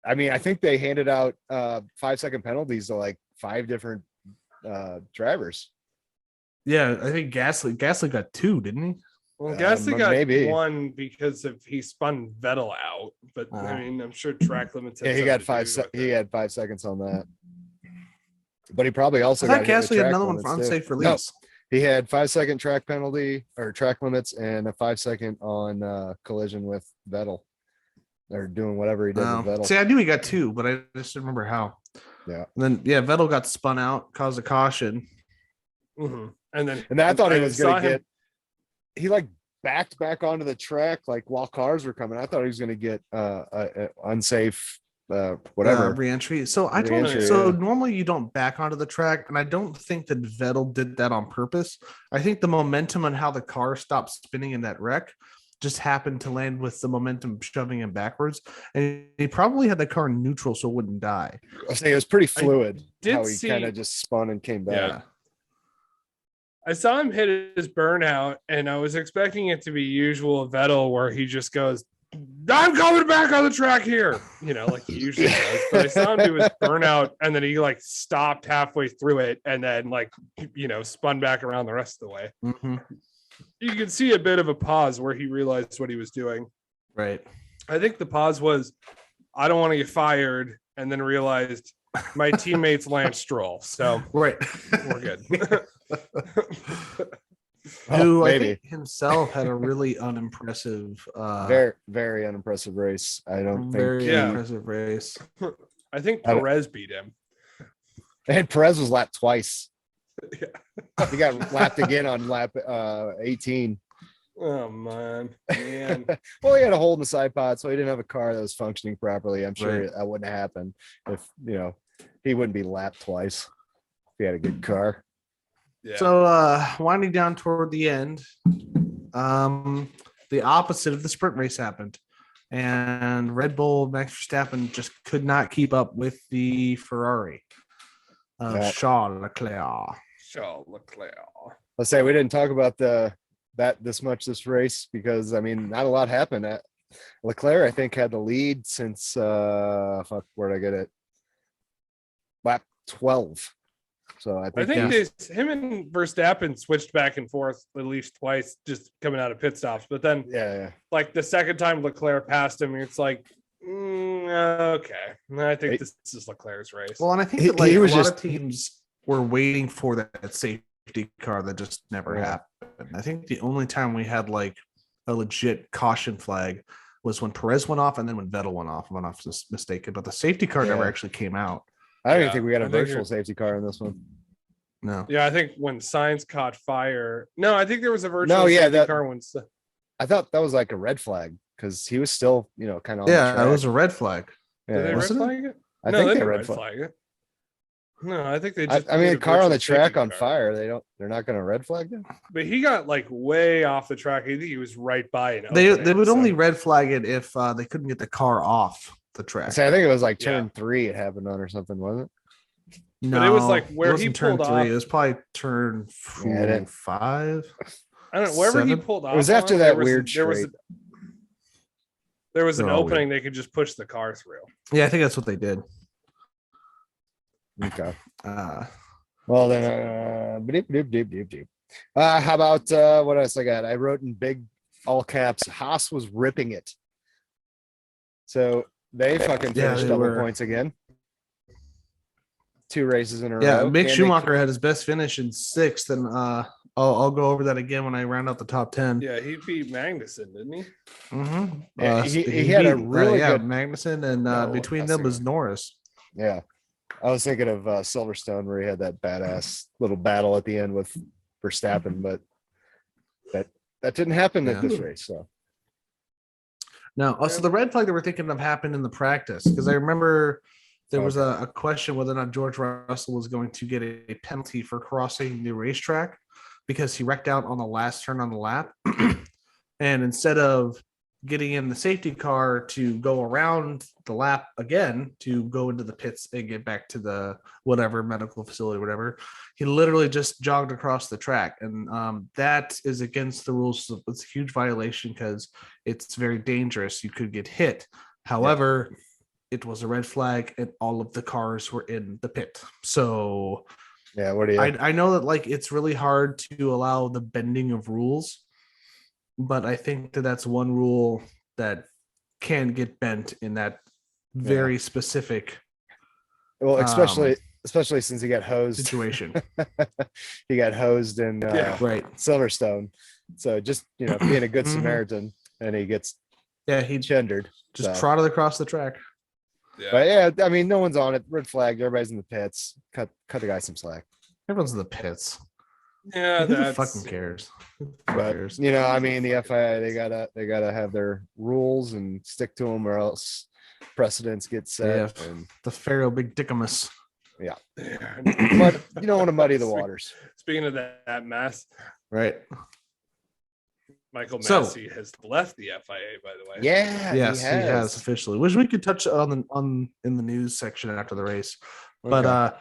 I mean, I think they handed out 5-second penalties to like 5 different drivers.
Yeah, I think Gasly got 2, didn't he?
Well, Gasly got
maybe.
1 because he spun Vettel out, but I mean, I'm sure track limits. had
Yeah, he got
something to do with
he
it.
had 5 seconds on that. But he probably also
I thought
got hit with
Gasly had
track
another one for
limits, too.
unsafe
No,
release.
he had 5-second track penalty or track limits and a 5-second on collision with Vettel. Or doing whatever he did with Vettel.
See, I knew he got 2, but I just didn't remember how.
Yeah.
And then Vettel got spun out, caused a caution.
Mhm. And then
And I thought he was
saw
gonna
him-
get. He like backed back onto the track like while cars were coming. I thought he was gonna get a unsafe whatever.
Re-entry. So I don't.
Re-entry,
So
yeah.
normally you don't back onto the track, and I don't think that Vettel did that on purpose. I think the momentum and how the car stopped spinning in that wreck just happened to land with the momentum shoving him backwards, and he probably had the car in neutral so it wouldn't die.
I was saying it was pretty fluid.
did
How he
see-
kind of just spun and came back.
Yeah.
I saw him hit his burnout, and I was expecting it to be usual Vettel, where he just goes, "I'm coming back on the track here," like he usually does. But I saw him do his burnout, and then he like stopped halfway through it, and then spun back around the rest of the way.
Mhm.
You could see a bit of a pause where he realized what he was doing.
Right.
I think the pause was, "I don't want to get fired," and then realized my teammate's Lance Stroll, so
Right.
we're good.
who I
maybe.
think himself had a really unimpressive,
Very, very unimpressive race. I don't think.
very
Yeah.
unimpressive race.
I think
I don't-
Perez beat him.
And Perez was lapped twice.
Yeah.
He got lapped again on lap 18.
Oh man.
Well, he had a hole in the side pod, so he didn't have a car that was functioning properly. I'm sure
Right.
that wouldn't happen if he wouldn't be lapped twice if he had a good car.
Yeah.
So winding down toward the end, the opposite of the sprint race happened. And Red Bull Max Verstappen just could not keep up with the Ferrari of Charles Leclerc.
Charles Leclerc.
Let's say we didn't talk about this race because I mean not a lot happened. Leclerc, I think, had the lead since where'd I get it? Lap 12. So I think
him and Verstappen switched back and forth at least twice, just coming out of pit stops. But then, like the second time Leclerc passed him, it's like, okay, I think this is Leclerc's race.
Well, and I think that a lot of teams were waiting for that safety car that just never happened. I think the only time we had like a legit caution flag was when Perez went off and then when Vettel went off. I'm not mistaken, but the safety car never actually came out.
I don't even think we got a virtual safety car in this one.
No.
Yeah, I think when Sainz caught fire. No, I think there was a virtual safety car once.
I thought that was like a red flag because he was still, kind of.
Yeah, it was a red flag.
Yeah,
did they red flag it?
I think they red flag
it. No, I think they just.
I mean, a car on the track on fire. They're not going to red flag it.
But he got like way off the track. I think he was right by it.
They would only red flag it if they couldn't get the car off the track.
So I think it was like turn 3 it happened on or something, wasn't it?
No,
but it was like where he
pulled
off.
3. It was probably turn 5.
I don't know. Wherever
7?
he pulled off.
It was after that weird straight.
There was an opening they could just push the car through.
Yeah, I think that's what they did.
Okay. Well then, how about what else I got? I wrote in big all caps. Haas was ripping it. So they fucking finished double points again. 2 races in a row.
Yeah, Mick Schumacher had his best finish in 6th, and I'll go over that again when I round out the top 10.
Yeah, he beat Magnussen, didn't he?
Mm-hmm.
Yeah, he had a really good
Magnussen, and between them was Norris.
Yeah, I was thinking of Silverstone where he had that badass little battle at the end with Verstappen, but that didn't happen at this race. So
no, so the red flag that we're thinking of happened in the practice because I remember. There was a question whether or not George Russell was going to get a penalty for crossing the racetrack because he wrecked out on the last turn on the lap. And instead of getting in the safety car to go around the lap again to go into the pits and get back to the whatever medical facility, whatever, he literally just jogged across the track. And that is against the rules. It's a huge violation because it's very dangerous. You could get hit. However, it was a red flag and all of the cars were in the pit. So
what do you
I know that like it's really hard to allow the bending of rules, but I think that that's one rule that can get bent in that very specific
especially since he got hosed
situation.
He got hosed in Silverstone. So just being a good Samaritan and he gets
he
gendered.
Just trotted across the track.
Yeah.
But I mean, no one's on it. Red flag. Everybody's in the pits. Cut the guy some slack.
Everyone's in the pits.
Yeah,
who fucking cares?
But I mean, the FIA they gotta have their rules and stick to them, or else precedents get set.
Yeah,
and
the Pharaoh Big Dickamus.
Yeah, but you don't want to muddy the waters.
Speaking of that mess,
right?
Michael Massey has left the FIA, by the way.
Yeah,
yes, he has officially. Which we could touch on in the news section after the race, but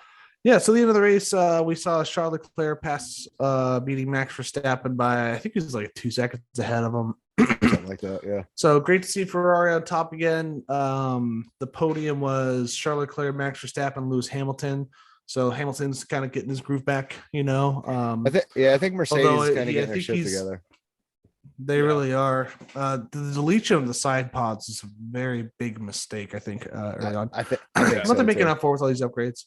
so the end of the race, we saw Charles Leclerc pass beating Max Verstappen by I think he was like 2 seconds ahead of him,
something like that. Yeah.
So great to see Ferrari on top again. The podium was Charles Leclerc, Max Verstappen, Lewis Hamilton. So Hamilton's kind of getting his groove back.
I think Mercedes is kind of getting their shit together.
They really are. The deletion of the side pods is a very big mistake, I think, early on.
I think
not they're making up for with all these upgrades.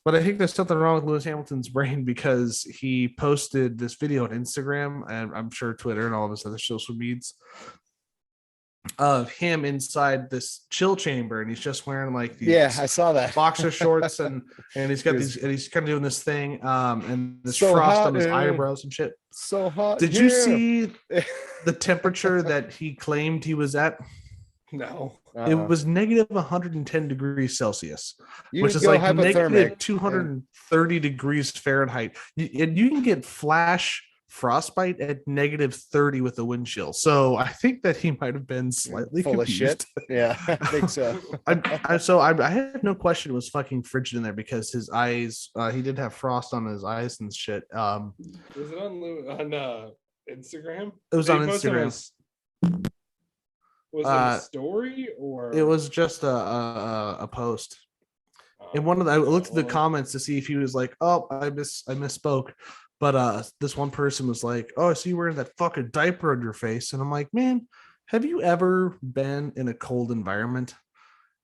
But I think there's something wrong with Lewis Hamilton's brain because he posted this video on Instagram and I'm sure Twitter and all of his other social medias of him inside this chill chamber, and he's just wearing like these
I saw that.
boxer shorts and he's got these and he's kind of doing this thing and this frost on his eyebrows and shit.
So hot.
Did you see the temperature that he claimed he was at?
No.
It was negative 110 degrees Celsius, which is
go
like
hypothermic.
negative 230 degrees Fahrenheit. And you can get flash frostbite at negative 30 with a wind chill. So I think that he might have been slightly
full
confused.
of shit. Yeah, I think so.
I had no question it was fucking frigid in there because his eyes, he did have frost on his eyes and shit.
Was it on Instagram?
It was on Instagram.
Was it a story or
it was just a post? And I looked at the comments to see if he was like, "Oh, I misspoke," but this one person was like, "Oh, I see you wearing that fucking diaper on your face," and I'm like, "Man, have you ever been in a cold environment?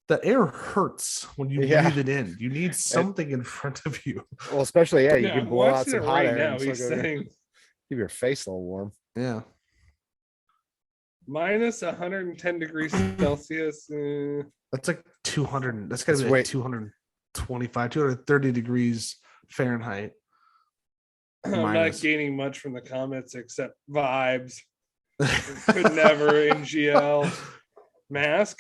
The air hurts when you breathe it in. You need something in front of you."
Well, especially you can blow out some hot air.
Now he's saying,
keep your face a little warm.
Yeah.
minus 110 degrees Celsius.
That's like 200. That's got to be like 225, 230 degrees Fahrenheit.
I'm not gaining much from the comments except vibes. Could never NGL mask.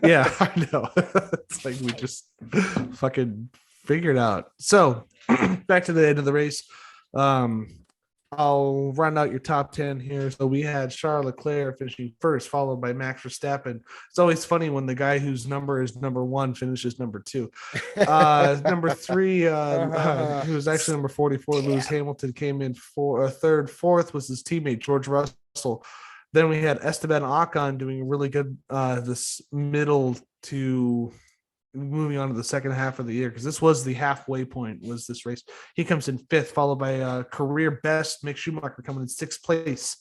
Yeah, I know. It's like we just fucking figured out. So back to the end of the race. I'll run out your top 10 here. So we had Charles Leclerc finishing first, followed by Max Verstappen. It's always funny when the guy whose number is number 1 finishes number 2. Number 3, who was actually number 44, Lewis Hamilton, came in third. Fourth was his teammate, George Russell. Then we had Esteban Ocon doing really good this middle to moving on to the second half of the year, because this was the halfway point, was this race. He comes in 5th, followed by career best Mick Schumacher coming in 6th place,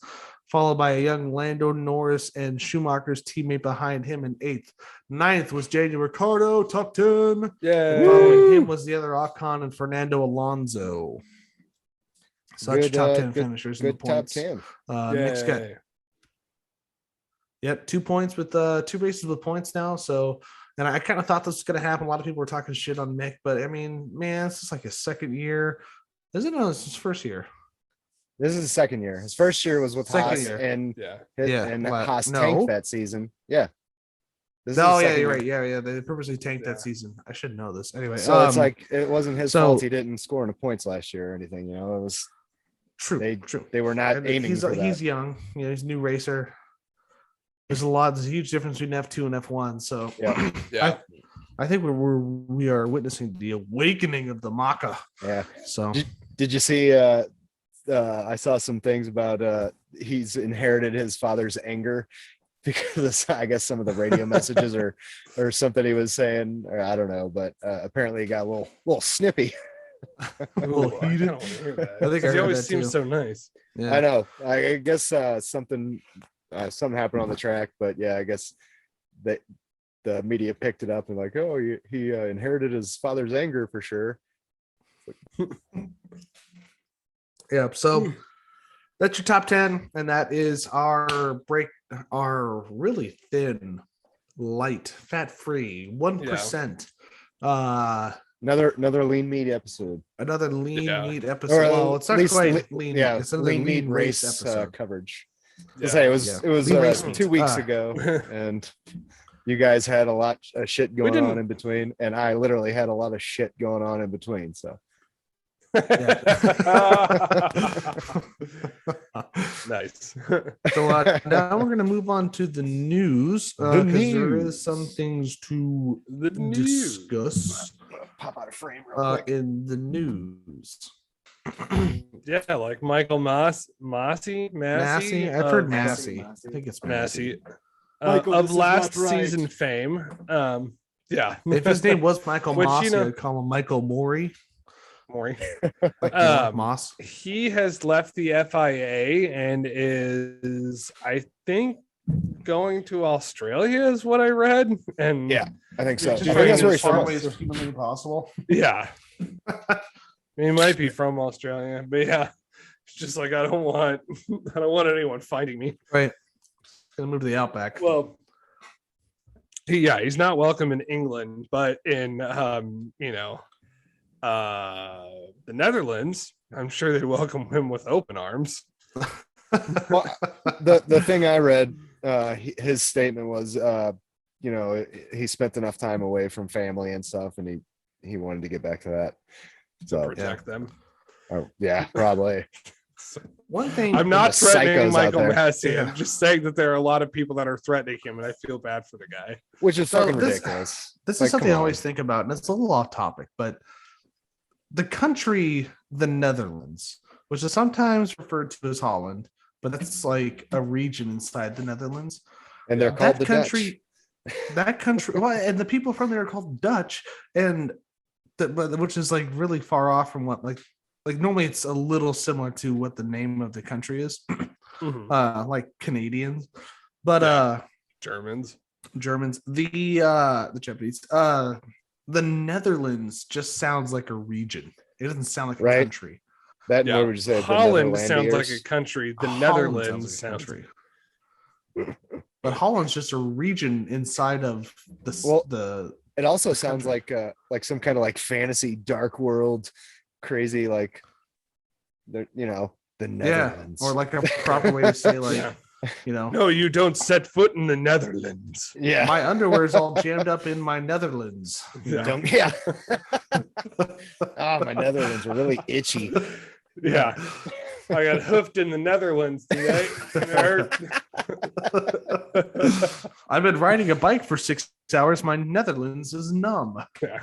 followed by a young Lando Norris and Schumacher's teammate behind him in 8th. 9th was Daniel Ricciardo, top 10.
Yeah.
Following him was the other Ocon and Fernando Alonso. So that's your top 10 finishers in the points.
Top 10.
Nick's got 2 points with 2 races with points now. So, and I kind of thought this was going to happen. A lot of people were talking shit on Mick, but I mean, man, this is like his second year. Isn't it? It's his first year.
This is his second year. His first year was with Haas, and Haas tanked that season. Yeah.
You're right. Yeah. They purposely tanked that season. I should know this anyway.
So it's like it wasn't his fault he didn't score any points last year or anything. You know, it was
true.
They were not aiming for that.
He's young. You know, he's a new racer. There's a huge difference between F2 and F1. So
yeah.
I think we are witnessing the awakening of the Maka.
Yeah.
So
did you see? I saw some things about he's inherited his father's anger because I guess some of the radio messages or something he was saying, or I don't know, but apparently he got a little snippy.
A little heated.
I think he always seems so nice.
Yeah. I know. I guess something happened on the track, but yeah, I guess that the media picked it up and like, oh, he inherited his father's anger for sure.
Yeah, so that's your top 10, and that is our really thin, light, fat-free, 1%.
Another lean meat episode.
Another lean meat episode. Well, it's not quite lean.
Yeah,
it's another
lean meat race
episode
coverage.
Yeah.
Say it was 2 weeks ago, and you guys had a lot of shit going on in between, and I literally had a lot of shit going on in between. So,
nice.
So now we're gonna move on to the news because there is some things to discuss.
Pop out of frame real quick.
In the news.
Yeah, like Michael Massey.
I've heard Massey. I think it's
Massey. Of last season fame. Yeah.
If his name was Michael Moss, I'd call him Michael Maury.
Moss. He has left the FIA and is, I think, going to Australia, is what I read. And
Yeah, I think so. I
Just
think
trying
that's
to
where
as
he's
far
from.
away as humanly possible.
yeah, he might be from Australia, but yeah, it's just like I don't want anyone finding me.
Right. Gonna move to the outback.
Well, he's not welcome in England, but in the Netherlands, I'm sure they'd welcome him with open arms.
Well, the thing I read, his statement was, he spent enough time away from family and stuff, and he wanted to get back to that.
To
So
protect them.
oh, yeah, probably.
One thing
I'm not
the
threatening
psychos
Michael
out there.
Massey.
Yeah.
I'm just saying that there are a lot of people that are threatening him, and I feel bad for the guy.
Which is
So
fucking
this-
ridiculous.
This
Like,
is something
come
I always
on.
think about, and it's a little off topic, but the country, the Netherlands, which is sometimes referred to as Holland, but it's like a region inside the Netherlands.
And they're
Yeah.
called
That
the
country, that country, well, and the people from there are called Dutch, and which is like really far off from what like normally it's a little similar to what the name of the country is,
Mhm.
like Canadians, but
Yeah. Germans.
Germans, the Japanese, the Netherlands just sounds like a region. It doesn't sound like a
Right.
country.
That
Yeah.
what would you say?
Holland sounds like a
Netherlandiers?
country. The
Holland
Netherlands
like a
sounds
country. But Holland's just a region inside of
Well,
the
It also
the
sounds
country.
like some kind of like fantasy dark world, crazy like the
yeah,
Netherlands.
or like a proper way to say like
Yeah.
you know
No, you don't set foot in the Netherlands.
yeah,
my underwear is all jammed up in my Netherlands.
Yeah.
don't yeah. Oh, my Netherlands are really itchy.
Yeah. I got hoofed in the Netherlands today. It hurt.
I've been riding a bike for 6 hours. My Netherlands is numb.
Yeah.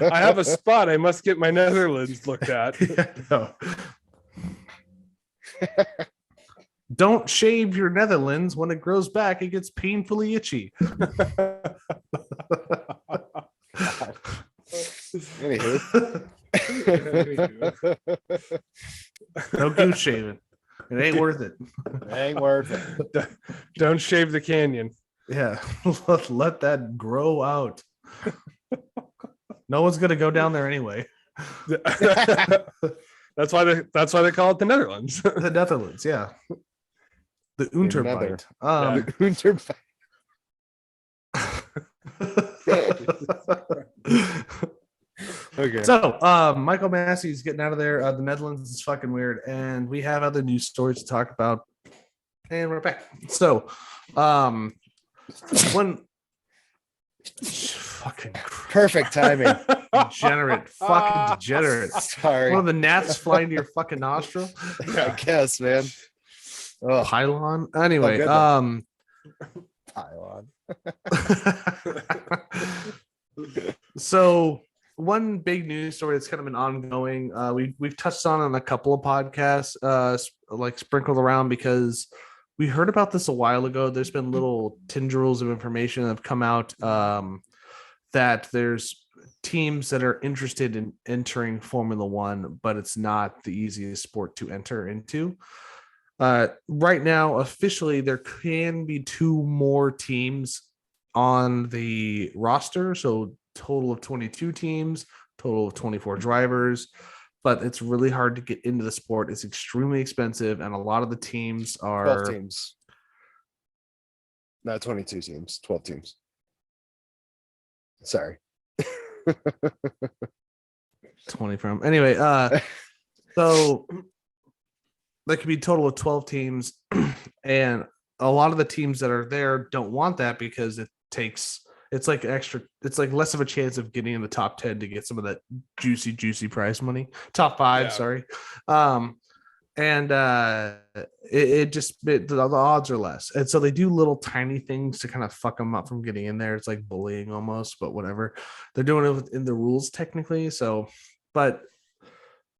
I have a spot. I must get my Netherlands looked at.
Yeah, no. Don't shave your Netherlands. When it grows back, it gets painfully itchy.
Anywho.
No goose shaving. It ain't worth it.
Ain't worth it.
Don't shave the canyon.
Yeah. Let that grow out. No one's gonna go down there anyway.
That's why they call it the Netherlands.
The Netherlands, yeah. The Unterbite.
Okay.
So Michael Massey's getting out of there. The Netherlands is fucking weird, and we have other news stories to talk about. And we're back. So one fucking
Perfect timing.
degenerate, fucking degenerate.
Sorry.
One of the gnats flying to your fucking nostril.
I guess, man. Oh,
Pylon. Anyway,
good though. Pylon.
So one big news story that's kind of been ongoing. We've touched on a couple of podcasts, like sprinkled around because we heard about this a while ago. There's been little tendrils of information that have come out that there's teams that are interested in entering Formula One, but it's not the easiest sport to enter into. Right now, officially, there can be 2 more teams on the roster. So total of 22 teams, total of 24 drivers, but it's really hard to get into the sport. It's extremely expensive. And a lot of the teams
12
are
teams. Not 22 teams, 12 teams. Sorry.
20 from anyway. So there could be a total of 12 teams, and a lot of the teams that are there don't want that because it's like less of a chance of getting in the top 10 to get some of that juicy prize money. Top 5,
Yeah.
sorry. And the odds are less, and so they do little tiny things to kind of fuck them up from getting in there. It's like bullying almost, but whatever. They're doing it within the rules technically. So, but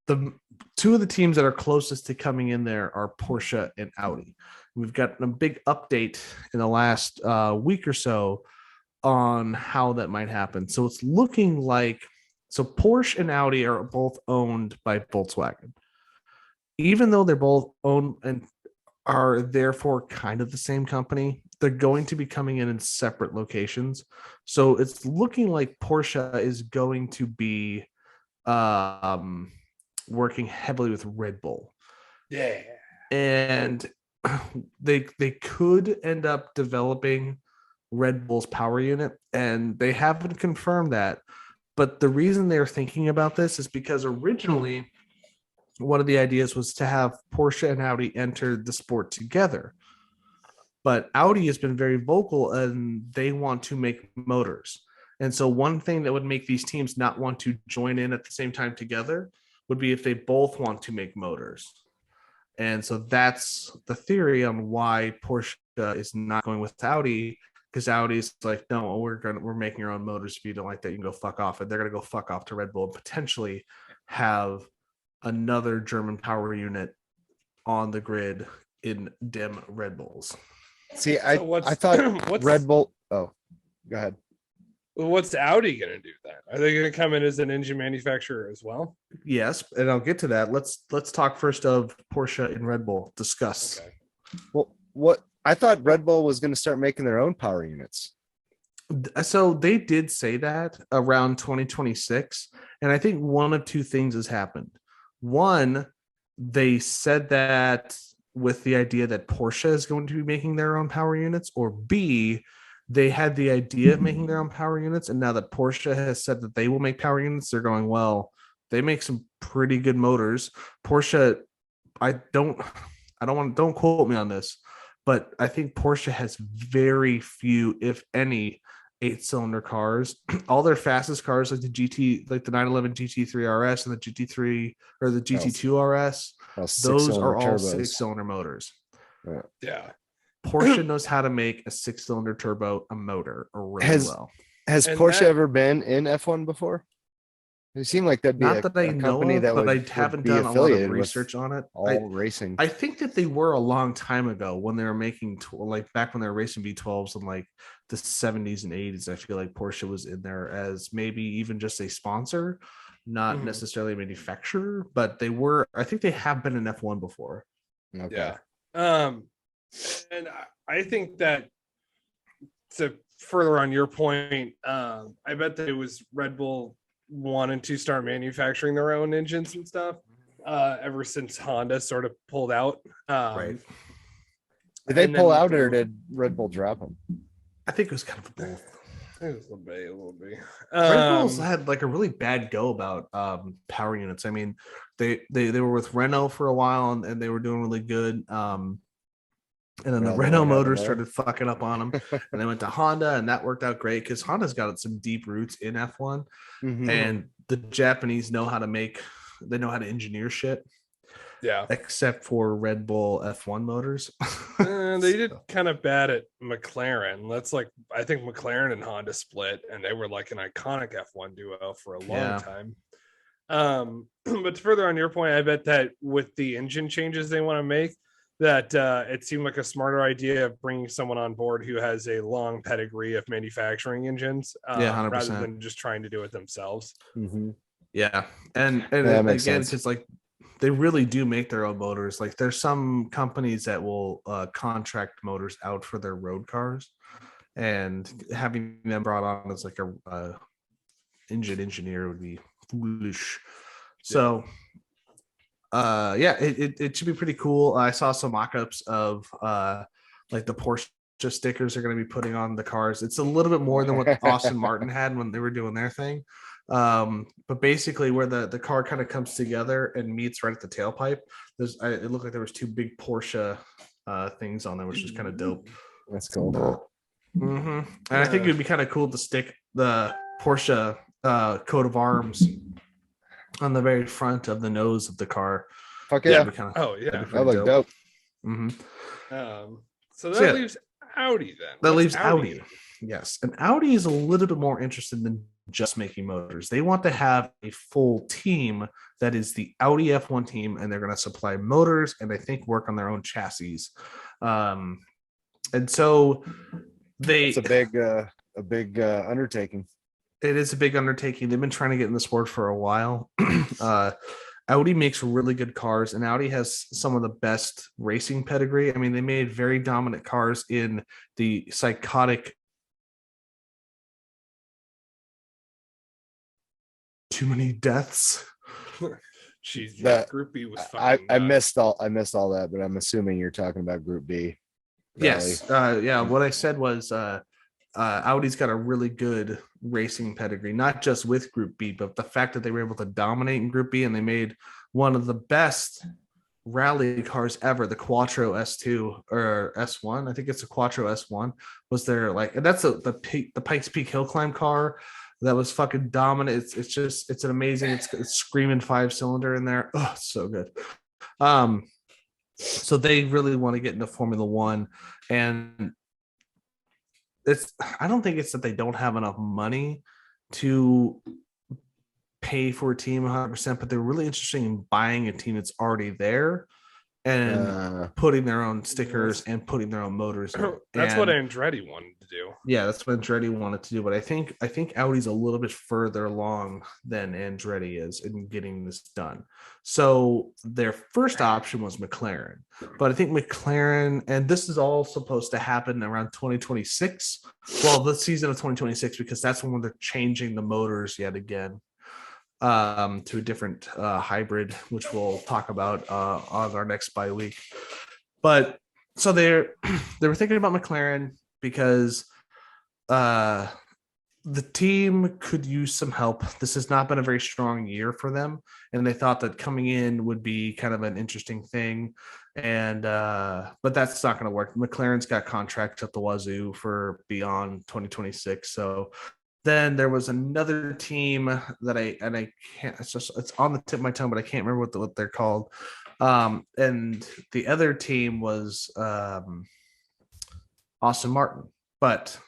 the 2 of the teams that are closest to coming in there are Porsche and Audi. We've got a big update in the last week or so on how that might happen. So it's looking like Porsche and Audi are both owned by Volkswagen. Even though they're both owned and are therefore kind of the same company. They're going to be coming in separate locations. So it's looking like Porsche is going to be um, working heavily with Red Bull.
Yeah.
And they could end up developing Red Bull's power unit, and they haven't confirmed that. But the reason they're thinking about this is because originally one of the ideas was to have Porsche and Audi enter the sport together. But Audi has been very vocal and they want to make motors. And so one thing that would make these teams not want to join in at the same time together would be if they both want to make motors. And so that's the theory on why Porsche is not going with Audi, because Audi's like, no, we're making our own motors. If you don't like that, you can go fuck off. And they're gonna go fuck off to Red Bull and potentially have another German power unit on the grid in dem Red Bulls.
See,
So
I thought Red Bull. Oh, go ahead.
What's Audi going to do then? Are they going to come in as an engine manufacturer as well?
Yes, and I'll get to that. Let's talk first of Porsche and Red Bull. Discuss.
Okay.
Well, what I thought Red Bull was going to start making their own power units.
So they did say that around 2026, and I think one of two things has happened. One, they said that with the idea that Porsche is going to be making their own power units, or B, they had the idea of making their own power units, and now that Porsche has said that they will make power units, they're going, well, they make some pretty good motors. Porsche, don't quote me on this, but I think Porsche has very few, if any, 8-cylinder cars. All their fastest cars, like the 911 GT3 RS and the GT3 or the GT2 RS, those are all turbos. 6-cylinder motors.
Yeah.
Porsche knows how to make a 6-cylinder turbo a motor really well.
Has Porsche ever been in F1 before? It seemed like that'd be
not that I know
company
of,
that
but
would,
I haven't
would
done a lot of research on it.
All racing.
I think that they were a long time ago when they were making like back when they were racing V12s in like the 70s and 80s. I feel like Porsche was in there as maybe even just a sponsor, not necessarily a manufacturer, but they were. I think they have been in F1 before.
Okay. Yeah. And I think that to further on your point, I bet that it was Red Bull wanted to start manufacturing their own engines and stuff ever since Honda sort of pulled out.
Right.
Did they pull out or did Red Bull drop them?
I think it was kind of both.
It was a little bit.
Red Bulls had like a really bad go about power units. I mean, they were with Renault for a while and they were doing really good. And then the Renault motors started fucking up on them, and they went to Honda, and that worked out great because Honda's got some deep roots in F1, and the Japanese know how to engineer shit.
Yeah,
except for Red Bull F1 motors.
They did kind of bad at McLaren. I think McLaren and Honda split, and they were like an iconic F1 duo for a long time. But further on your point, I bet that with the engine changes they want to make, that it seemed like a smarter idea of bringing someone on board who has a long pedigree of manufacturing engines,
100%.
rather than just trying to do it themselves.
Yeah, and again, because like they really do make their own motors. Like there's some companies that will contract motors out for their road cars, and having them brought on as like a engine engineer would be foolish. So. It should be pretty cool. I saw some mock-ups of like the Porsche stickers they're going to be putting on the cars. It's a little bit more than what Aston Martin had when they were doing their thing. But basically where the car kind of comes together and meets right at the tailpipe, it looked like there was two big Porsche things on there, which is kind of dope.
That's cool.
And I think it would be kind of cool to stick the Porsche coat of arms on the very front of the nose of the car.
Fuck yeah.
That
look dope.
So that leaves Audi then.
That leaves Audi. Yes. And Audi is a little bit more interested than just making motors. They want to have a full team that is the Audi F1 team, and they're going to supply motors and I think work on their own chassis. And so
it's a big undertaking.
It is a big undertaking. They've been trying to get in the sport for a while. Audi makes really good cars, and Audi has some of the best racing pedigree. I mean, they made very dominant cars in the psychotic too many deaths.
Jeez, yeah,
That
Group B was
I
fucking.
I
nuts.
missed all that, but I'm assuming you're talking about Group B. Valley.
Yes. Yeah. What I said was Audi's got a really good racing pedigree, not just with Group B, but the fact that they were able to dominate in Group B and they made one of the best rally cars ever, the Quattro S2 or S1. I think it's a Quattro S1 was there like, and that's the Pikes Peak Hill Climb car that was fucking dominant. It's an amazing, it's screaming 5-cylinder in there. Oh, so good. So they really want to get into Formula One, and I don't think it's that they don't have enough money to pay for a team 100%, but they're really interested in buying a team that's already there and putting their own stickers and putting their own motors in.
That's what
And
Andretti wanted to do.
yeah, that's what Andretti wanted to do. But I think Audi's a little bit further along than Andretti is in getting this done. So their first option was McLaren. But I think McLaren, and this is all supposed to happen around 2026. Well, the season of 2026, because that's when they're changing the motors yet again to a different hybrid, which we'll talk about on our next bye week. But so they were thinking about McLaren because the team could use some help. This has not been a very strong year for them, and they thought that coming in would be kind of an interesting thing. And but that's not going to work. McLaren's got contracts at the wazoo for beyond 2026. So then there was another team that I can't. It's on the tip of my tongue, but I can't remember what they're called. And the other team was Austin Martin. But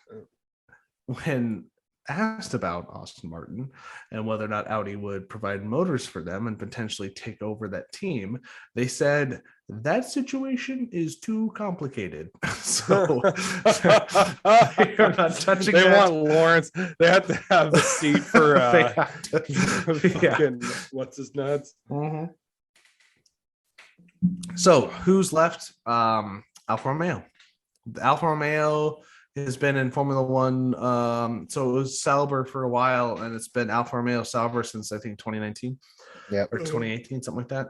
when asked about Austin Martin and whether or not Audi would provide motors for them and potentially take over that team, they said that situation is too complicated. So they are not touching
They
that.
want Lawrence. They have to have the seat for fucking, what's his nuts?
Mm-hmm. So who's left? Alfa Romeo. Alfa Romeo has been in Formula One. So it was Sauber for a while, and it's been Alfa Romeo Sauber since I think 2019 or 2018, something like that.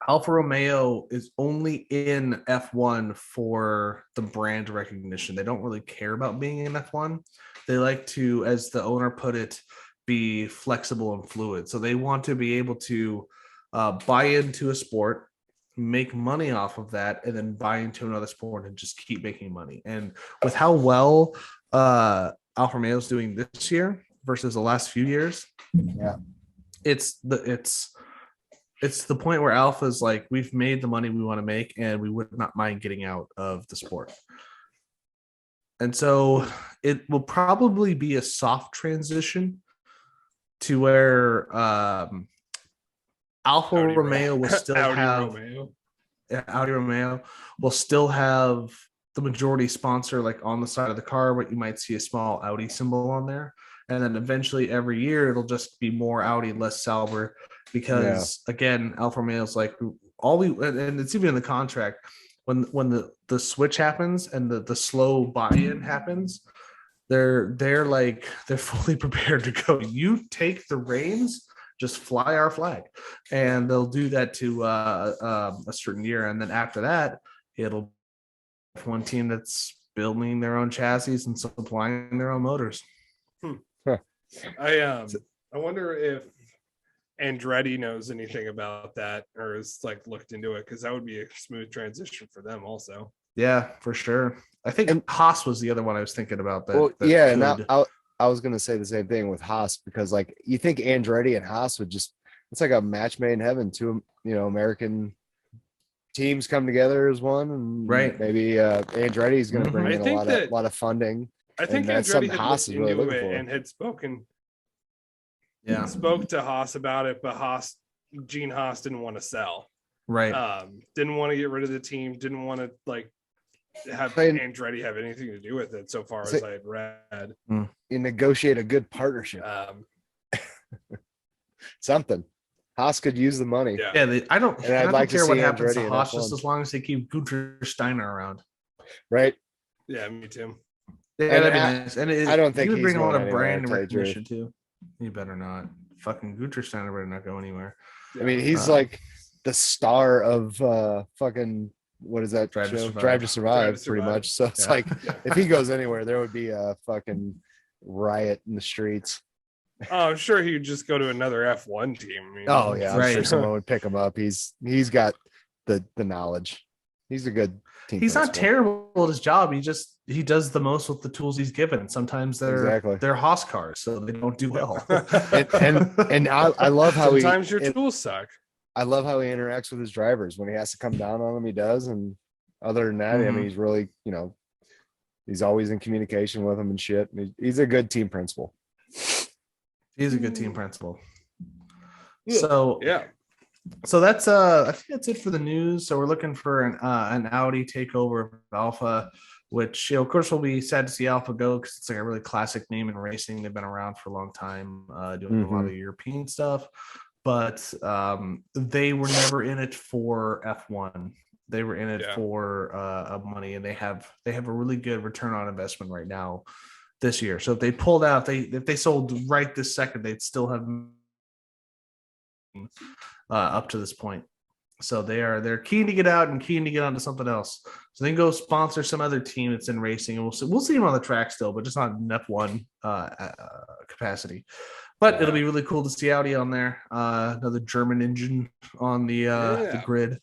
Alfa Romeo is only in F1 for the brand recognition. They don't really care about being in F1. They like to, as the owner put it, be flexible and fluid. So they want to be able to buy into a sport, make money off of that, and then buy into another sport and just keep making money. And with how well Alfa Romeo is doing this year versus the last few years, it's the point where Alpha is like, we've made the money we want to make, and we would not mind getting out of the sport. And so it will probably be a soft transition to where Alfa Romeo will still have Audi Romeo will still have the majority sponsor like on the side of the car, but you might see a small Audi symbol on there. And then eventually every year it'll just be more Audi, less Sauber, because again, Alfa Romeo is like and it's even in the contract when the switch happens and the slow buy-in happens, they're fully prepared to go. You take the reins, just fly our flag, and they'll do that to a certain year, and then after that, it'll be one team that's building their own chassis and supplying their own motors.
I wonder if Andretti knows anything about that or has like looked into it, because that would be a smooth transition for them also.
Yeah, for sure. I think Haas was the other one I was thinking about.
I was gonna say the same thing with Haas, because like you think Andretti and Haas would just, it's like a match made in heaven. Two American teams come together as one, and maybe Andretti is going to bring in a lot of funding.
I think
that's
Andretti
something
had
Haas is really looking for,
and had spoke to Haas about it, but Gene Haas didn't want to sell.
Right.
Didn't want to get rid of the team. Didn't want to like have Andretti have anything to do with it, so far as I had read.
You negotiate a good partnership. Something. Haas could use the money.
Yeah.
Yeah, I don't.
And
I
I'd
don't
like to
care what
see
happens
Andretti
to
in
Haas,
F1.
just as long as they keep Gunter Steiner around.
Right.
Yeah, me too.
Yeah,
And
that'd be nice. And
I don't think
he would
he's
bring a lot
going
of
anywhere,
brand
to tell you the
recognition too. He better not. Fucking Gunter Steiner better not go anywhere.
I mean, he's
Uh,
like the star of fucking what is that
Drive to
show?
Survive.
Drive to Survive,
Drive to
pretty
Survive.
much. So it's
Yeah.
like
Yeah.
if he goes anywhere, there would be a fucking riot in the streets.
Oh, I'm sure he'd just go to another F1 team. You know?
Oh yeah, I'm
Right.
sure someone would pick him up. He's got the knowledge. He's a good team.
He's not
principal.
terrible at his job. He does the most with the tools he's given. Sometimes
Exactly.
they're Haas cars, so they don't do well.
And I love how
Sometimes your tools suck.
I love how he interacts with his drivers. When he has to come down on them, he does. And other than that, I
Mhm.
mean, he's really, he's always in communication with them and shit. He's a good team principal.
He's a good team principal.
Yeah.
So that's I think that's it for the news. So we're looking for an Audi takeover of Alpha, which of course will be sad to see Alpha go because it's like a really classic name in racing. They've been around for a long time, doing a lot of European stuff, but they were never in it for F1. They were in it for money, and they have a really good return on investment right now this year. So if they pulled out, if they sold right this second, they'd still have up to this point. So they're keen to get out and keen to get onto something else. So they can go sponsor some other team that's in racing, and we'll see them on the track still, but just not in F1 capacity. But it'll be really cool to see Audi on there. Another German engine on the grid.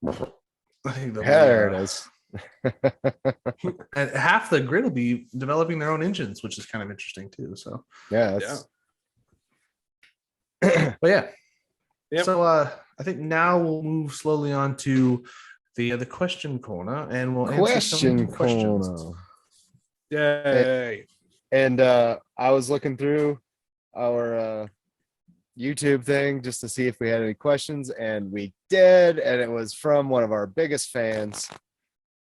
I think
There it is.
And half the grid will be developing their own engines, which is kind of interesting too. So
Yeah.
but yeah.
Yep.
So I think now we'll move slowly on to the question corner, and we'll answer some questions.
Yay!
And I was looking through our YouTube thing just to see if we had any questions, and we did, and it was from one of our biggest fans,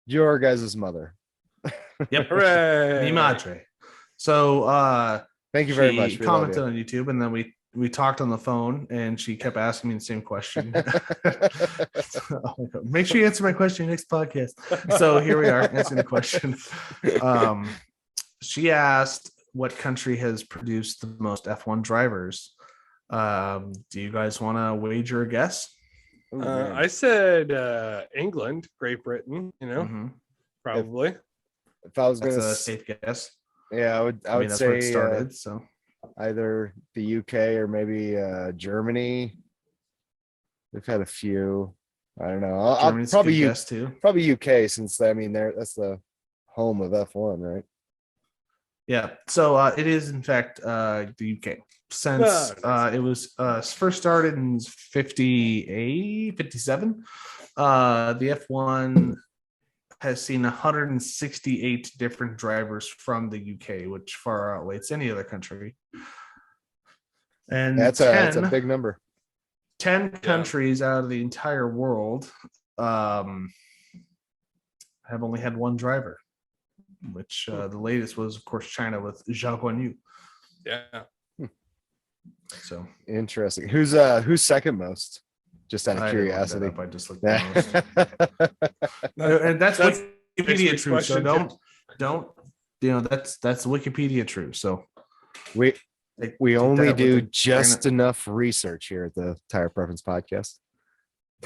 your guys' mother.
Yep.
Hooray!
Mi madre. So
thank you very
she
much. We
commented
love
on YouTube, and then we talked on the phone, and she kept asking me the same question. Make sure you answer my question next podcast. So here we are answering the question. She asked what country has produced the most F1 drivers. Do you guys want to wager a guess?
you.
I said England, Great Britain. Probably.
If I was
That's
gonna,
a safe guess.
yeah, I would
That's
say
where it started. So
either the UK or maybe Germany. They've had a few. I don't know. I'll
Germany's
probably
a good guess too.
Probably UK, since that's the home of F1, right?
Yeah. So it is in fact the UK. Since it was first started in 58, 57, the F1 has seen 168 different drivers from the UK, which far outweighs any other country. And
That's a big number.
10 countries out of the entire world have only had one driver, which the latest was, of course, China with Zhao Guanyu.
Yeah.
So
interesting. Who's second most? Just out of curiosity.
I just looked at and that's Wikipedia true. So don't that's Wikipedia true. So
we only do just enough research here at the Tire Preference Podcast.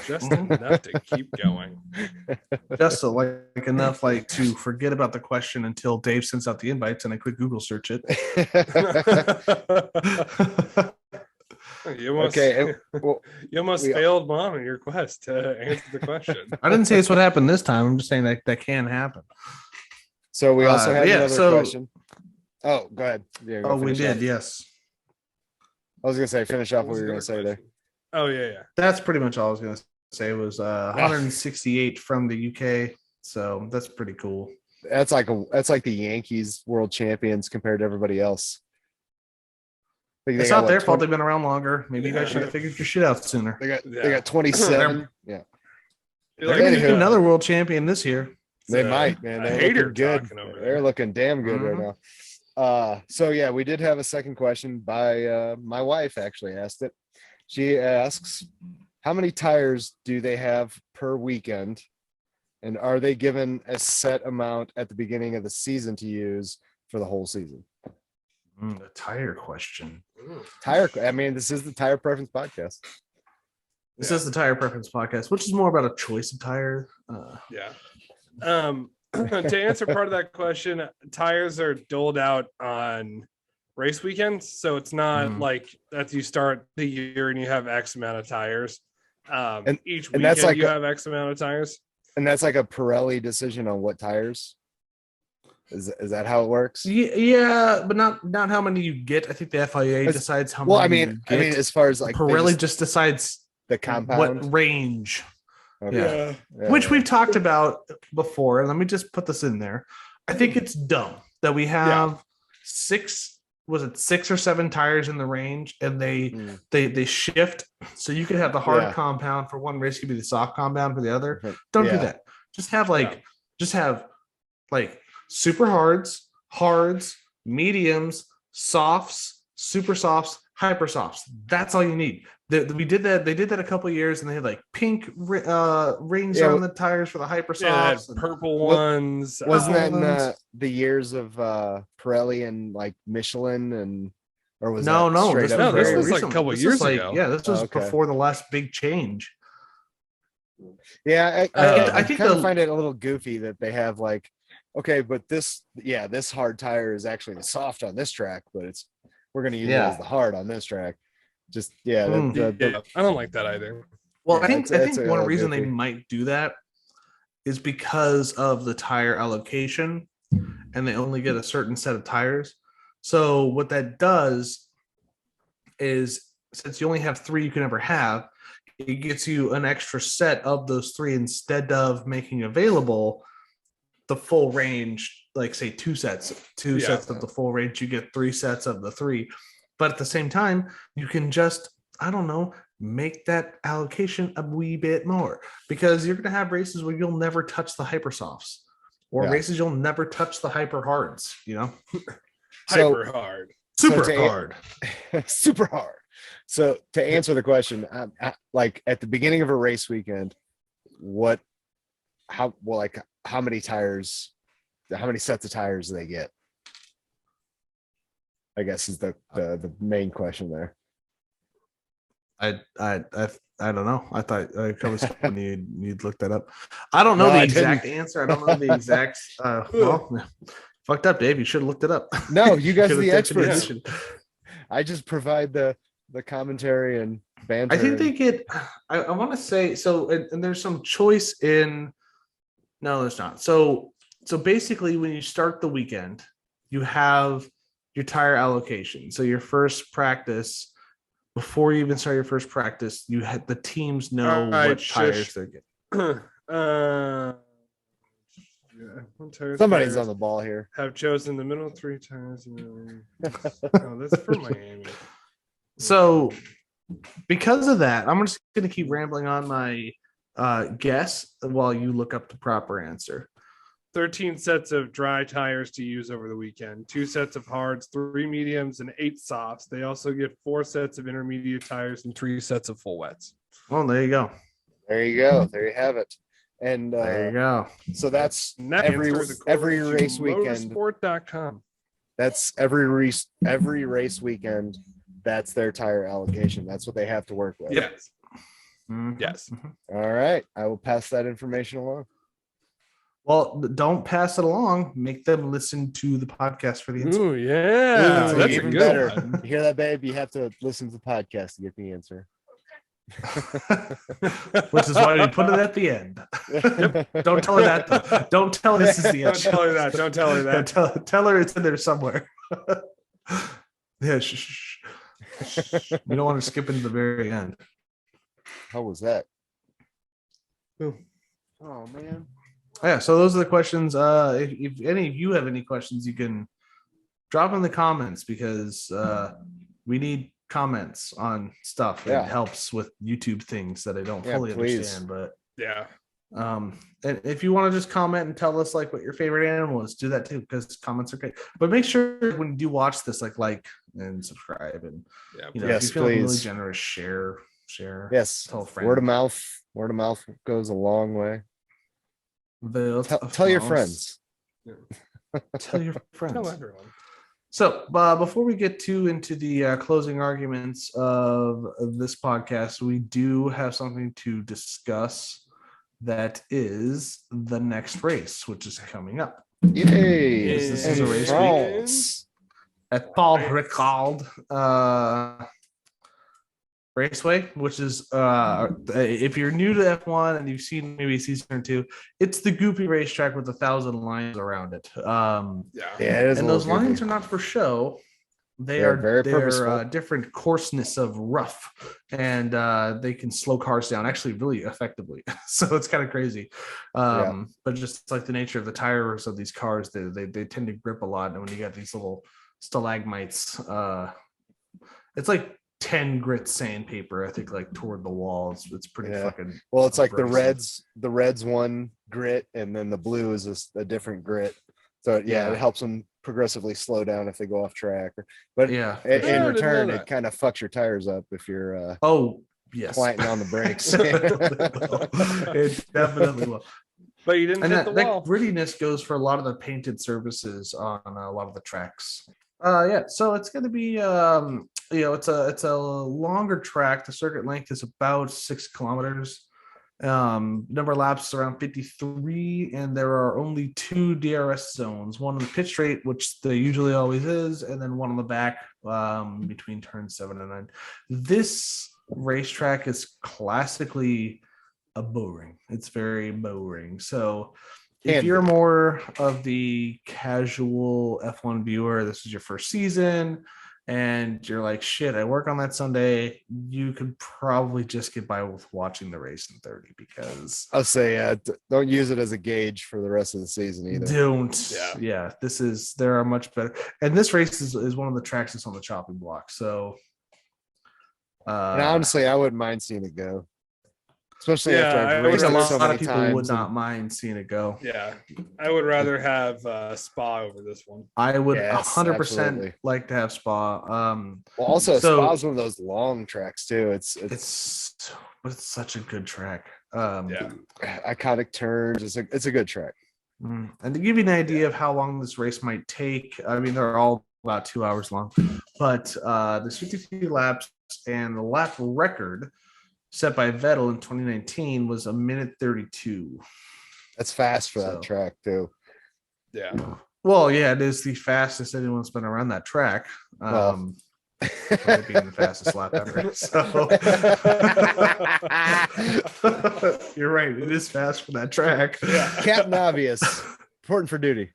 Just enough to keep going.
Just enough to forget about the question until Dave sends out the invites and I quick Google search it.
You almost failed Mom in your quest to answer the question.
I didn't say it's what happened this time. I'm just saying that can happen.
So we also had another question. Oh, go ahead. Yeah,
we did. Yes.
I was gonna say finish off what you were gonna say there.
Oh yeah.
That's pretty much all I was gonna say. Was 168 from the UK. So that's pretty cool.
That's like the Yankees world champions compared to everybody else.
It's not their fault. They've been around longer. Maybe you guys should have figured your shit out sooner.
They got 27. Yeah.
They're going to be another world champion this year.
They might, man. They're looking good. They're looking damn good right now. So yeah, we did have a second question by my wife actually asked it. She asks, how many tires do they have per weekend? And are they given a set amount at the beginning of the season to use for the whole season?
The tire question.
I mean, this is the Tire Preference Podcast.
This is the Tire Preference Podcast, which is more about a choice of tire.
Yeah. To answer part of that question, tires are doled out on race weekends, so it's not like that you start the year and you have X amount of tires.
And
each weekend
that's like
you have X amount of tires.
And that's like a Pirelli decision on what tires. Is that how it works?
Yeah, but not how many you get. I think the FIA decides how
Well,
many.
I mean, as far as like
Pirelli just decides
the compound,
what range.
Okay.
Yeah. Which we've talked about before. And let me just put this in there. I think it's dumb that we have six or seven tires in the range, and they shift, so you could have the hard compound for one race, could be the soft compound for the other. Don't do that. Just have super hards, mediums, softs, super softs, hyper softs. That's all you need. We did that. They did that a couple of years, and they had like pink rings on the tires for the hyper softs,
purple ones.
Wasn't that in the years of Pirelli and like Michelin or was
no?
This
was like a couple of years ago.
Yeah, this was before the last big change.
Yeah,
I
think I find it a little goofy that they have like, okay, but this hard tire is actually the soft on this track, but we're going to use it as the hard on this track. Just
I don't like that either.
Well, I think one reason they might do that is because of the tire allocation, and they only get a certain set of tires. So what that does is, since you only have 3 you can ever have, it gets you an extra set of those 3 instead of making available the full range, like say 2 sets of the full range. You get 3 sets of the 3. But at the same time, you can just, I don't know, make that allocation a wee bit more, because you're going to have races where you'll never touch the hyper softs, or races you'll never touch the hyper hards,
Hyper hard.
Super hard.
Super hard. So to answer the question, like at the beginning of a race weekend, how many tires, how many sets of tires do they get? I guess is the main question there.
I don't know. I thought I was hoping you'd look that up. I don't know the exact answer. I don't know the exact. Fucked up, Dave. You should have looked it up.
No, you guys are the experts. I just provide the commentary and banter.
I think they get. I want to say so, and there's some choice in. No, there's not. So basically, when you start the weekend, you have your tire allocation. So your first practice, before you even start your first practice, you had the teams know what tires they're getting.
Somebody's on the ball here.
Have chosen the middle 3 tires. That's for Miami.
So because of that, I'm just going to keep rambling on my guess while you look up the proper answer.
13 sets of dry tires to use over the weekend, 2 sets of hards, 3 mediums, and 8 softs. They also get 4 sets of intermediate tires and 3 sets of full wets.
Well, there you go.
There you go. There you have it. And
there you go.
So that's every race weekend.
Motorsport.com.
That's every race weekend. That's their tire allocation. That's what they have to work with.
Yes.
Mm-hmm.
Yes.
All right. I will pass that information along.
Well, don't pass it along. Make them listen to the podcast for the answer.
Ooh, yeah.
That's even better. You hear that, babe? You have to listen to the podcast to get the answer.
Which is why we put it at the end. Don't tell her that, though. Don't tell her this is the end.
Don't tell her that. Don't tell her that.
Tell her it's in there somewhere. Yeah, shh. We don't want to skip into the very end.
How was that?
Ooh.
Oh, man.
Yeah, so those are the questions. If any of you have any questions, you can drop in the comments, because we need comments on stuff. It helps with YouTube things that I don't fully understand. But
yeah,
And if you want to just comment and tell us like what your favorite animal is, do that too, because comments are great. But make sure when you do watch this, like and subscribe, and if
Yes,
you feel really
please.
generous, share,
Yes,
tell a friend.
word of mouth goes a long way.
Tell
Tell your friends.
Tell your friends.
Tell everyone.
So, before we get into the closing arguments of this podcast, we do have something to discuss. That is the next race, which is coming up.
Yay!
This is a race
France.
At Paul Ricard Raceway, which is if you're new to F1 and you've seen maybe season 2, it's the goopy racetrack with 1,000 lines around it.
It is,
and those lines are not for show. They're
very purposeful.
Different coarseness of rough, and they can slow cars down actually really effectively. So it's kind of crazy. But just like the nature of the tires of these cars, they tend to grip a lot. And when you got these little stalagmites, it's like 10 grit sandpaper, I think, like toward the walls. It's pretty fucking
well. It's like
abrasive.
the red's one grit, and then the blue is a different grit. So it helps them progressively slow down if they go off track. But in return, it kind of fucks your tires up if you're clanking on the brakes.
It definitely will.
But you didn't hit the wall.
That grittiness goes for a lot of the painted surfaces on a lot of the tracks. So it's going to be it's a longer track. The circuit length is about 6 kilometers. Number of laps is around 53, and there are only 2 DRS zones, one on the pit straight, which there usually always is, and then one on the back between turns 7 and 9. This racetrack is classically boring. It's very boring. So if you're more of the casual F1 viewer, this is your first season, and you're like, shit, I work on that Sunday, you could probably just get by with watching the race in 30, because
I'll say don't use it as a gauge for the rest of the season either.
There are much better, and this race is one of the tracks that's on the chopping block. So
and honestly, I wouldn't mind seeing it go. Especially after I've
I
raced
think
it
a
so
lot
many
of people
times.
would not mind seeing it go.
Yeah, I would rather have Spa over this one.
I would 100% like to have Spa.
Well, also Spa's one of those long tracks too.
But it's such a good track.
Iconic turns. It's a good track.
And to give you an idea of how long this race might take, I mean, they're all about 2 hours long, but there's 53 laps, and the lap record set by Vettel in 2019 was 1:32.
That's fast for that track too.
Yeah.
Well, yeah, it is the fastest anyone's been around that track. Being the fastest lap ever. So you're right. It is fast for that track.
Yeah. Captain Obvious. Important for duty.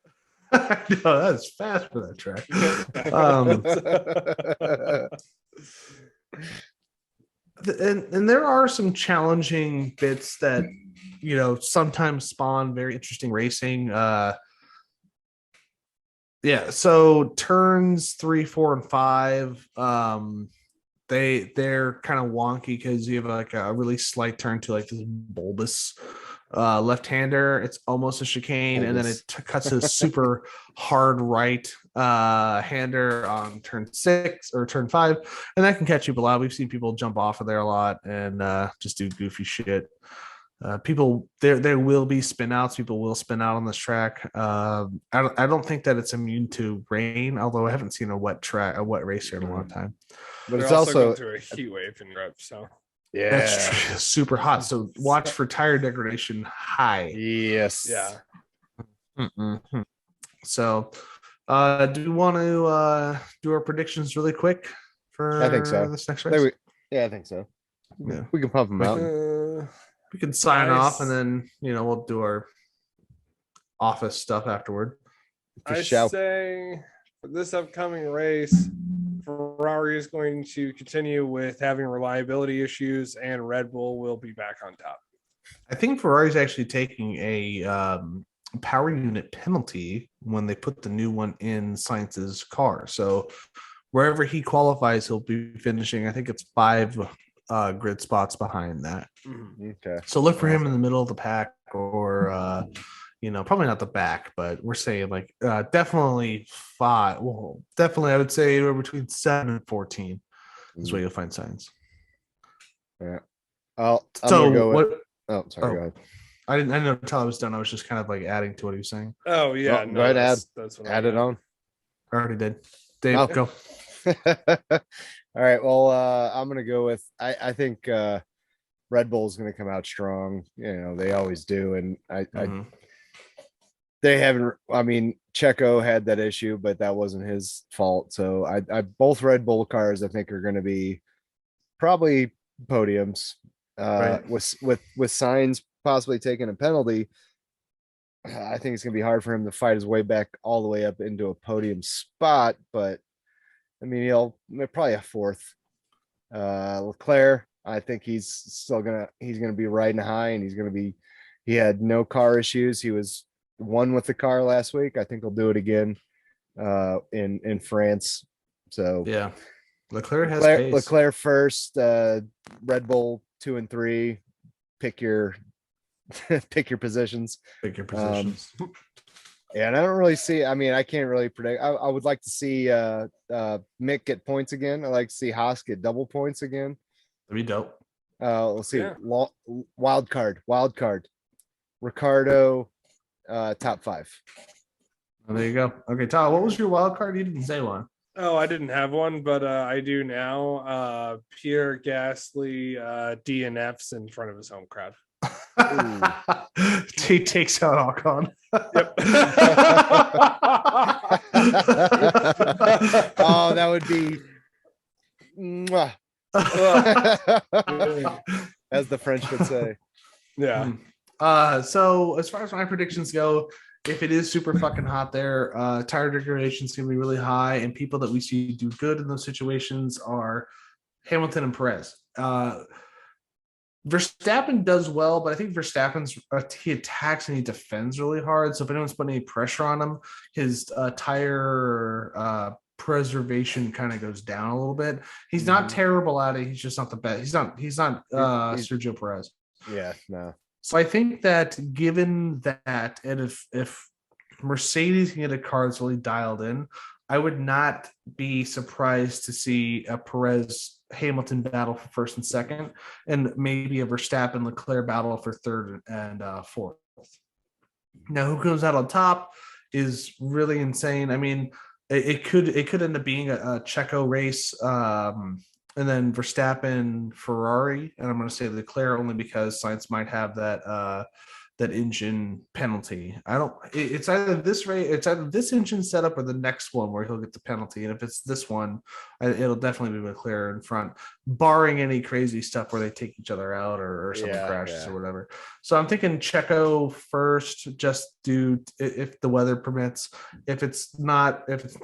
No, that's fast for that track. And there are some challenging bits that sometimes spawn very interesting racing. So turns 3, 4, and 5, they're kind of wonky because you have like a really slight turn to like this bulbous left-hander. It's almost a chicane, and then it cuts a super hard right hander on turn 6 or turn 5, and that can catch people out. We've seen people jump off of there a lot and just do goofy shit. People, there will be spin outs. People will spin out on this track. I don't think that it's immune to rain, although I haven't seen a wet race here in a long time.
But it's also going through a heat wave in Europe, so
that's super hot. So watch for tire degradation high.
Yes.
Yeah.
Mm-hmm. So, do we want to do our predictions really quick for
I think so.
This next race?
I think so.
Yeah,
we can pump them out.
We can sign off, and then we'll do our office stuff afterward.
I say for this upcoming race, Ferrari is going to continue with having reliability issues, and Red Bull will be back on top.
I think Ferrari's actually taking a power unit penalty when they put the new one in Sainz's car. So wherever he qualifies, he'll be finishing. I think it's 5 grid spots behind that.
Okay.
So look for him in the middle of the pack, or probably not the back, but we're saying like definitely 5. Well, definitely I would say we're between 7 and 14 is where you'll find signs.
Yeah. I'm
So
gonna go with,
what?
oh, sorry, go ahead.
I didn't know until I was done. I was just kind of like adding to what he was saying.
Oh yeah,
Go ahead,
that's what
add it on.
I already did. Dave, go.
All right. Well, I'm gonna go with I think Red Bull's gonna come out strong. They always do, and they haven't. I mean, Checo had that issue, but that wasn't his fault. So I both Red Bull cars I think are going to be probably podiums.
Right.
With Sainz possibly taking a penalty, I think it's going to be hard for him to fight his way back all the way up into a podium spot. But I mean, he'll probably a 4th. Leclerc, I think he's gonna be riding high, and he had no car issues. He was one with the car last week. I think he'll do it again in France. So
yeah, Leclerc
first, Red Bull 2 and 3. Pick your positions. Yeah, and I don't really see. I mean, I can't really predict. I would like to see Mick get points again. I like to see Haas get double points again.
That'd be dope.
Let's see. Yeah. Wild card. Ricardo, top 5.
Oh, there you go. Okay, Tyler, what was your wild card? You didn't say one.
Oh, I didn't have one, but I do now. Pierre Gasly, DNFs in front of his home crowd.
He takes out Ocon.
Yep.
Oh, that would be as the French would say.
Yeah.
So as far as my predictions go, if it is super fucking hot there, tire degradation is going to be really high, and people that we see do good in those situations are Hamilton and Perez. Verstappen does well, but I think Verstappen's he attacks and he defends really hard. So if anyone's putting any pressure on him, his tire preservation kind of goes down a little bit. He's not terrible at it. He's just not the best. He's not Sergio Perez.
Yeah, no.
So I think that given that, and if Mercedes can get a car that's really dialed in, I would not be surprised to see a Perez Hamilton battle for 1st and 2nd, and maybe a Verstappen Leclerc battle for 3rd and 4th. Now, who comes out on top is really insane. I mean, it could end up being a Checo race, and then Verstappen Ferrari, and I'm going to say Leclerc only because Sainz might have that engine penalty. It's either this engine setup or the next one where he'll get the penalty. And if it's this one, it'll definitely be Leclerc in front, barring any crazy stuff where they take each other out or someone crashes or whatever. So I'm thinking Checo first, just if the weather permits. If it's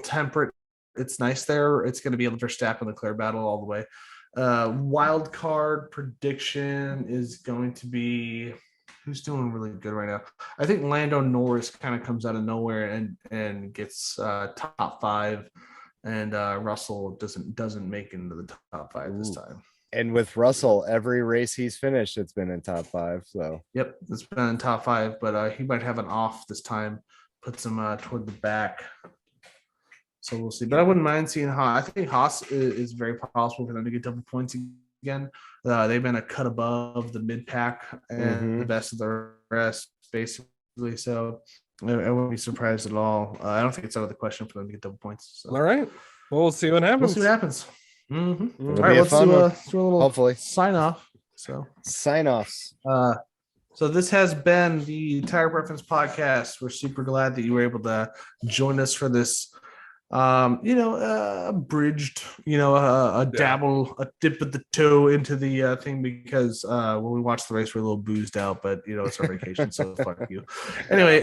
temperate, it's nice there. It's going to be a Verstappen Leclerc battle all the way. Wild card prediction is going to be, who's doing really good right now? I think Lando Norris kind of comes out of nowhere and gets top 5, and Russell doesn't make it into the top 5 this time.
And with Russell, every race he's finished, it's been in top 5. So
yep, it's been in top 5, but he might have an off this time, puts him toward the back. So we'll see. But I wouldn't mind seeing Haas. I think Haas is very possible for them to get double points again. They've been a cut above the mid pack and the best of the rest, basically. So I wouldn't be surprised at all. I don't think it's out of the question for them to get double points. So.
All right. Well, we'll see what happens.
We'll see what happens.
Mm-hmm.
All right, let's do a little
hopefully
sign off. So
sign offs.
So this has been the Tire Preference Podcast. We're super glad that you were able to join us for this. Bridged, a dabble, a dip of the toe into the thing, because when we watched the race, we're a little boozed out, but it's our vacation, so fuck you. Anyway,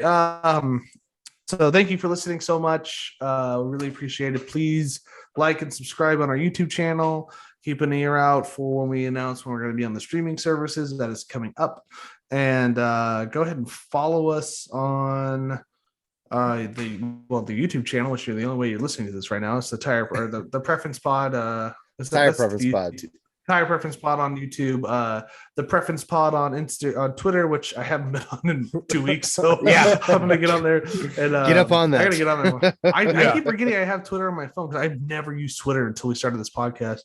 so thank you for listening so much. We really appreciate it. Please like and subscribe on our YouTube channel. Keep an ear out for when we announce when we're going to be on the streaming services that is coming up, and go ahead and follow us on the YouTube channel, which you're the only way you're listening to this right now. It's the Tire or the Preference Pod.
Tire Preference Pod.
Tire Preference Pod on YouTube, the Preference Pod on Twitter, which I haven't been on in 2 weeks. So
Yeah.
I'm gonna get on there and
Get up on that.
I gotta get on there. I
Yeah.
keep forgetting I have Twitter on my phone because I've never used Twitter until we started this podcast.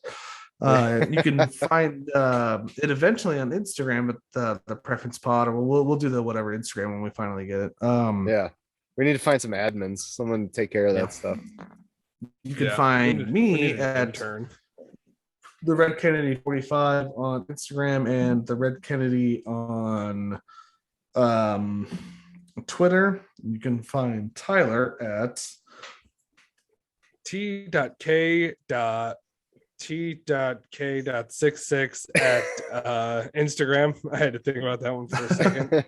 You can find it eventually on Instagram at the Preference Pod, or we'll do the whatever Instagram when we finally get it.
Yeah. We need to find some admins, someone to take care of that stuff.
You can
Yeah,
find
we
me
need an
at
intern.
the Red Kennedy 45 on Instagram and the Red Kennedy on Twitter. You can find Tyler at
T.K.T.K.66 at Instagram. I had to think about that one for a second.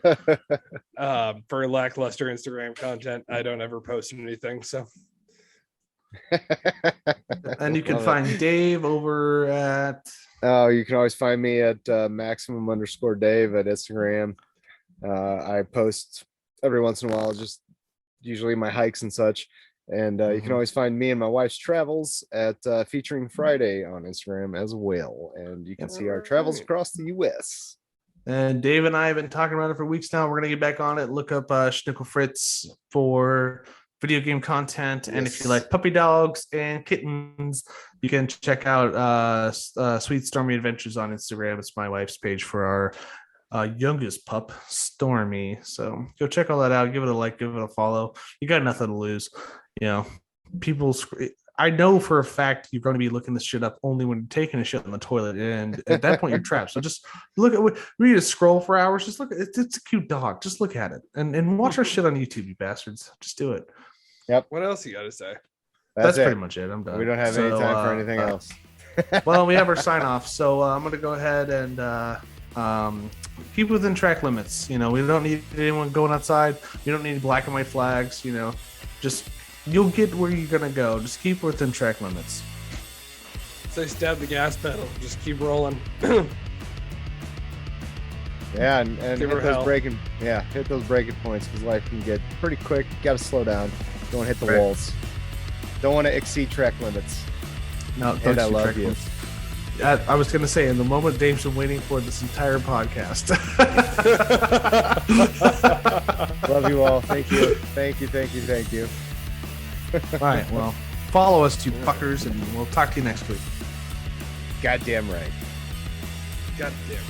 For lackluster Instagram content, I don't ever post anything. So,
and you can
Love it.
find Dave over at
Oh, you can always find me at maximum_Dave at Instagram. I post every once in a while, just usually my hikes and such. And you can always find me and my wife's travels at Featuring Friday on Instagram as well. And you can see our travels across the US.
and Dave and I have been talking about it for weeks now. We're gonna get back on it. Look up Schnickel Fritz for video game content, and if you like puppy dogs and kittens, you can check out Sweet Stormy Adventures on Instagram. It's my wife's page for our youngest pup, Stormy. So go check all that out. Give it a like, give it a follow. You got nothing to lose. You know, I know for a fact you're going to be looking this shit up only when you're taking a shit in the toilet, and at that point you're trapped. So just look at we need to scroll for hours. Just look at it. It's a cute dog. Just look at it and watch our shit on YouTube, you bastards. Just do it.
Yep.
what else you got to say?
That's
it.
pretty much it. I'm done.
We don't have any
So,
time for anything else.
Well, we have our sign off, so I'm going to go ahead and keep within track limits. You know, we don't need anyone going outside. We don't need black and white flags. You know, just you'll get where you're going to go. Just keep within track limits.
Say stab the gas pedal. Just keep rolling.
Yeah, and
Give
hit
her
those
hell.
hit those breaking points because life can get pretty quick. You gotta slow down. Don't want to hit the
Right.
walls. Don't want to exceed track limits.
No,
And I love
track
you.
limits. I was going to say, in the moment Dave's been waiting for this entire podcast.
Love you all. Thank you. Thank you. Thank you. Thank you.
All right, well, follow us, you fuckers, and we'll talk to you next week.
Goddamn right.
God damn right.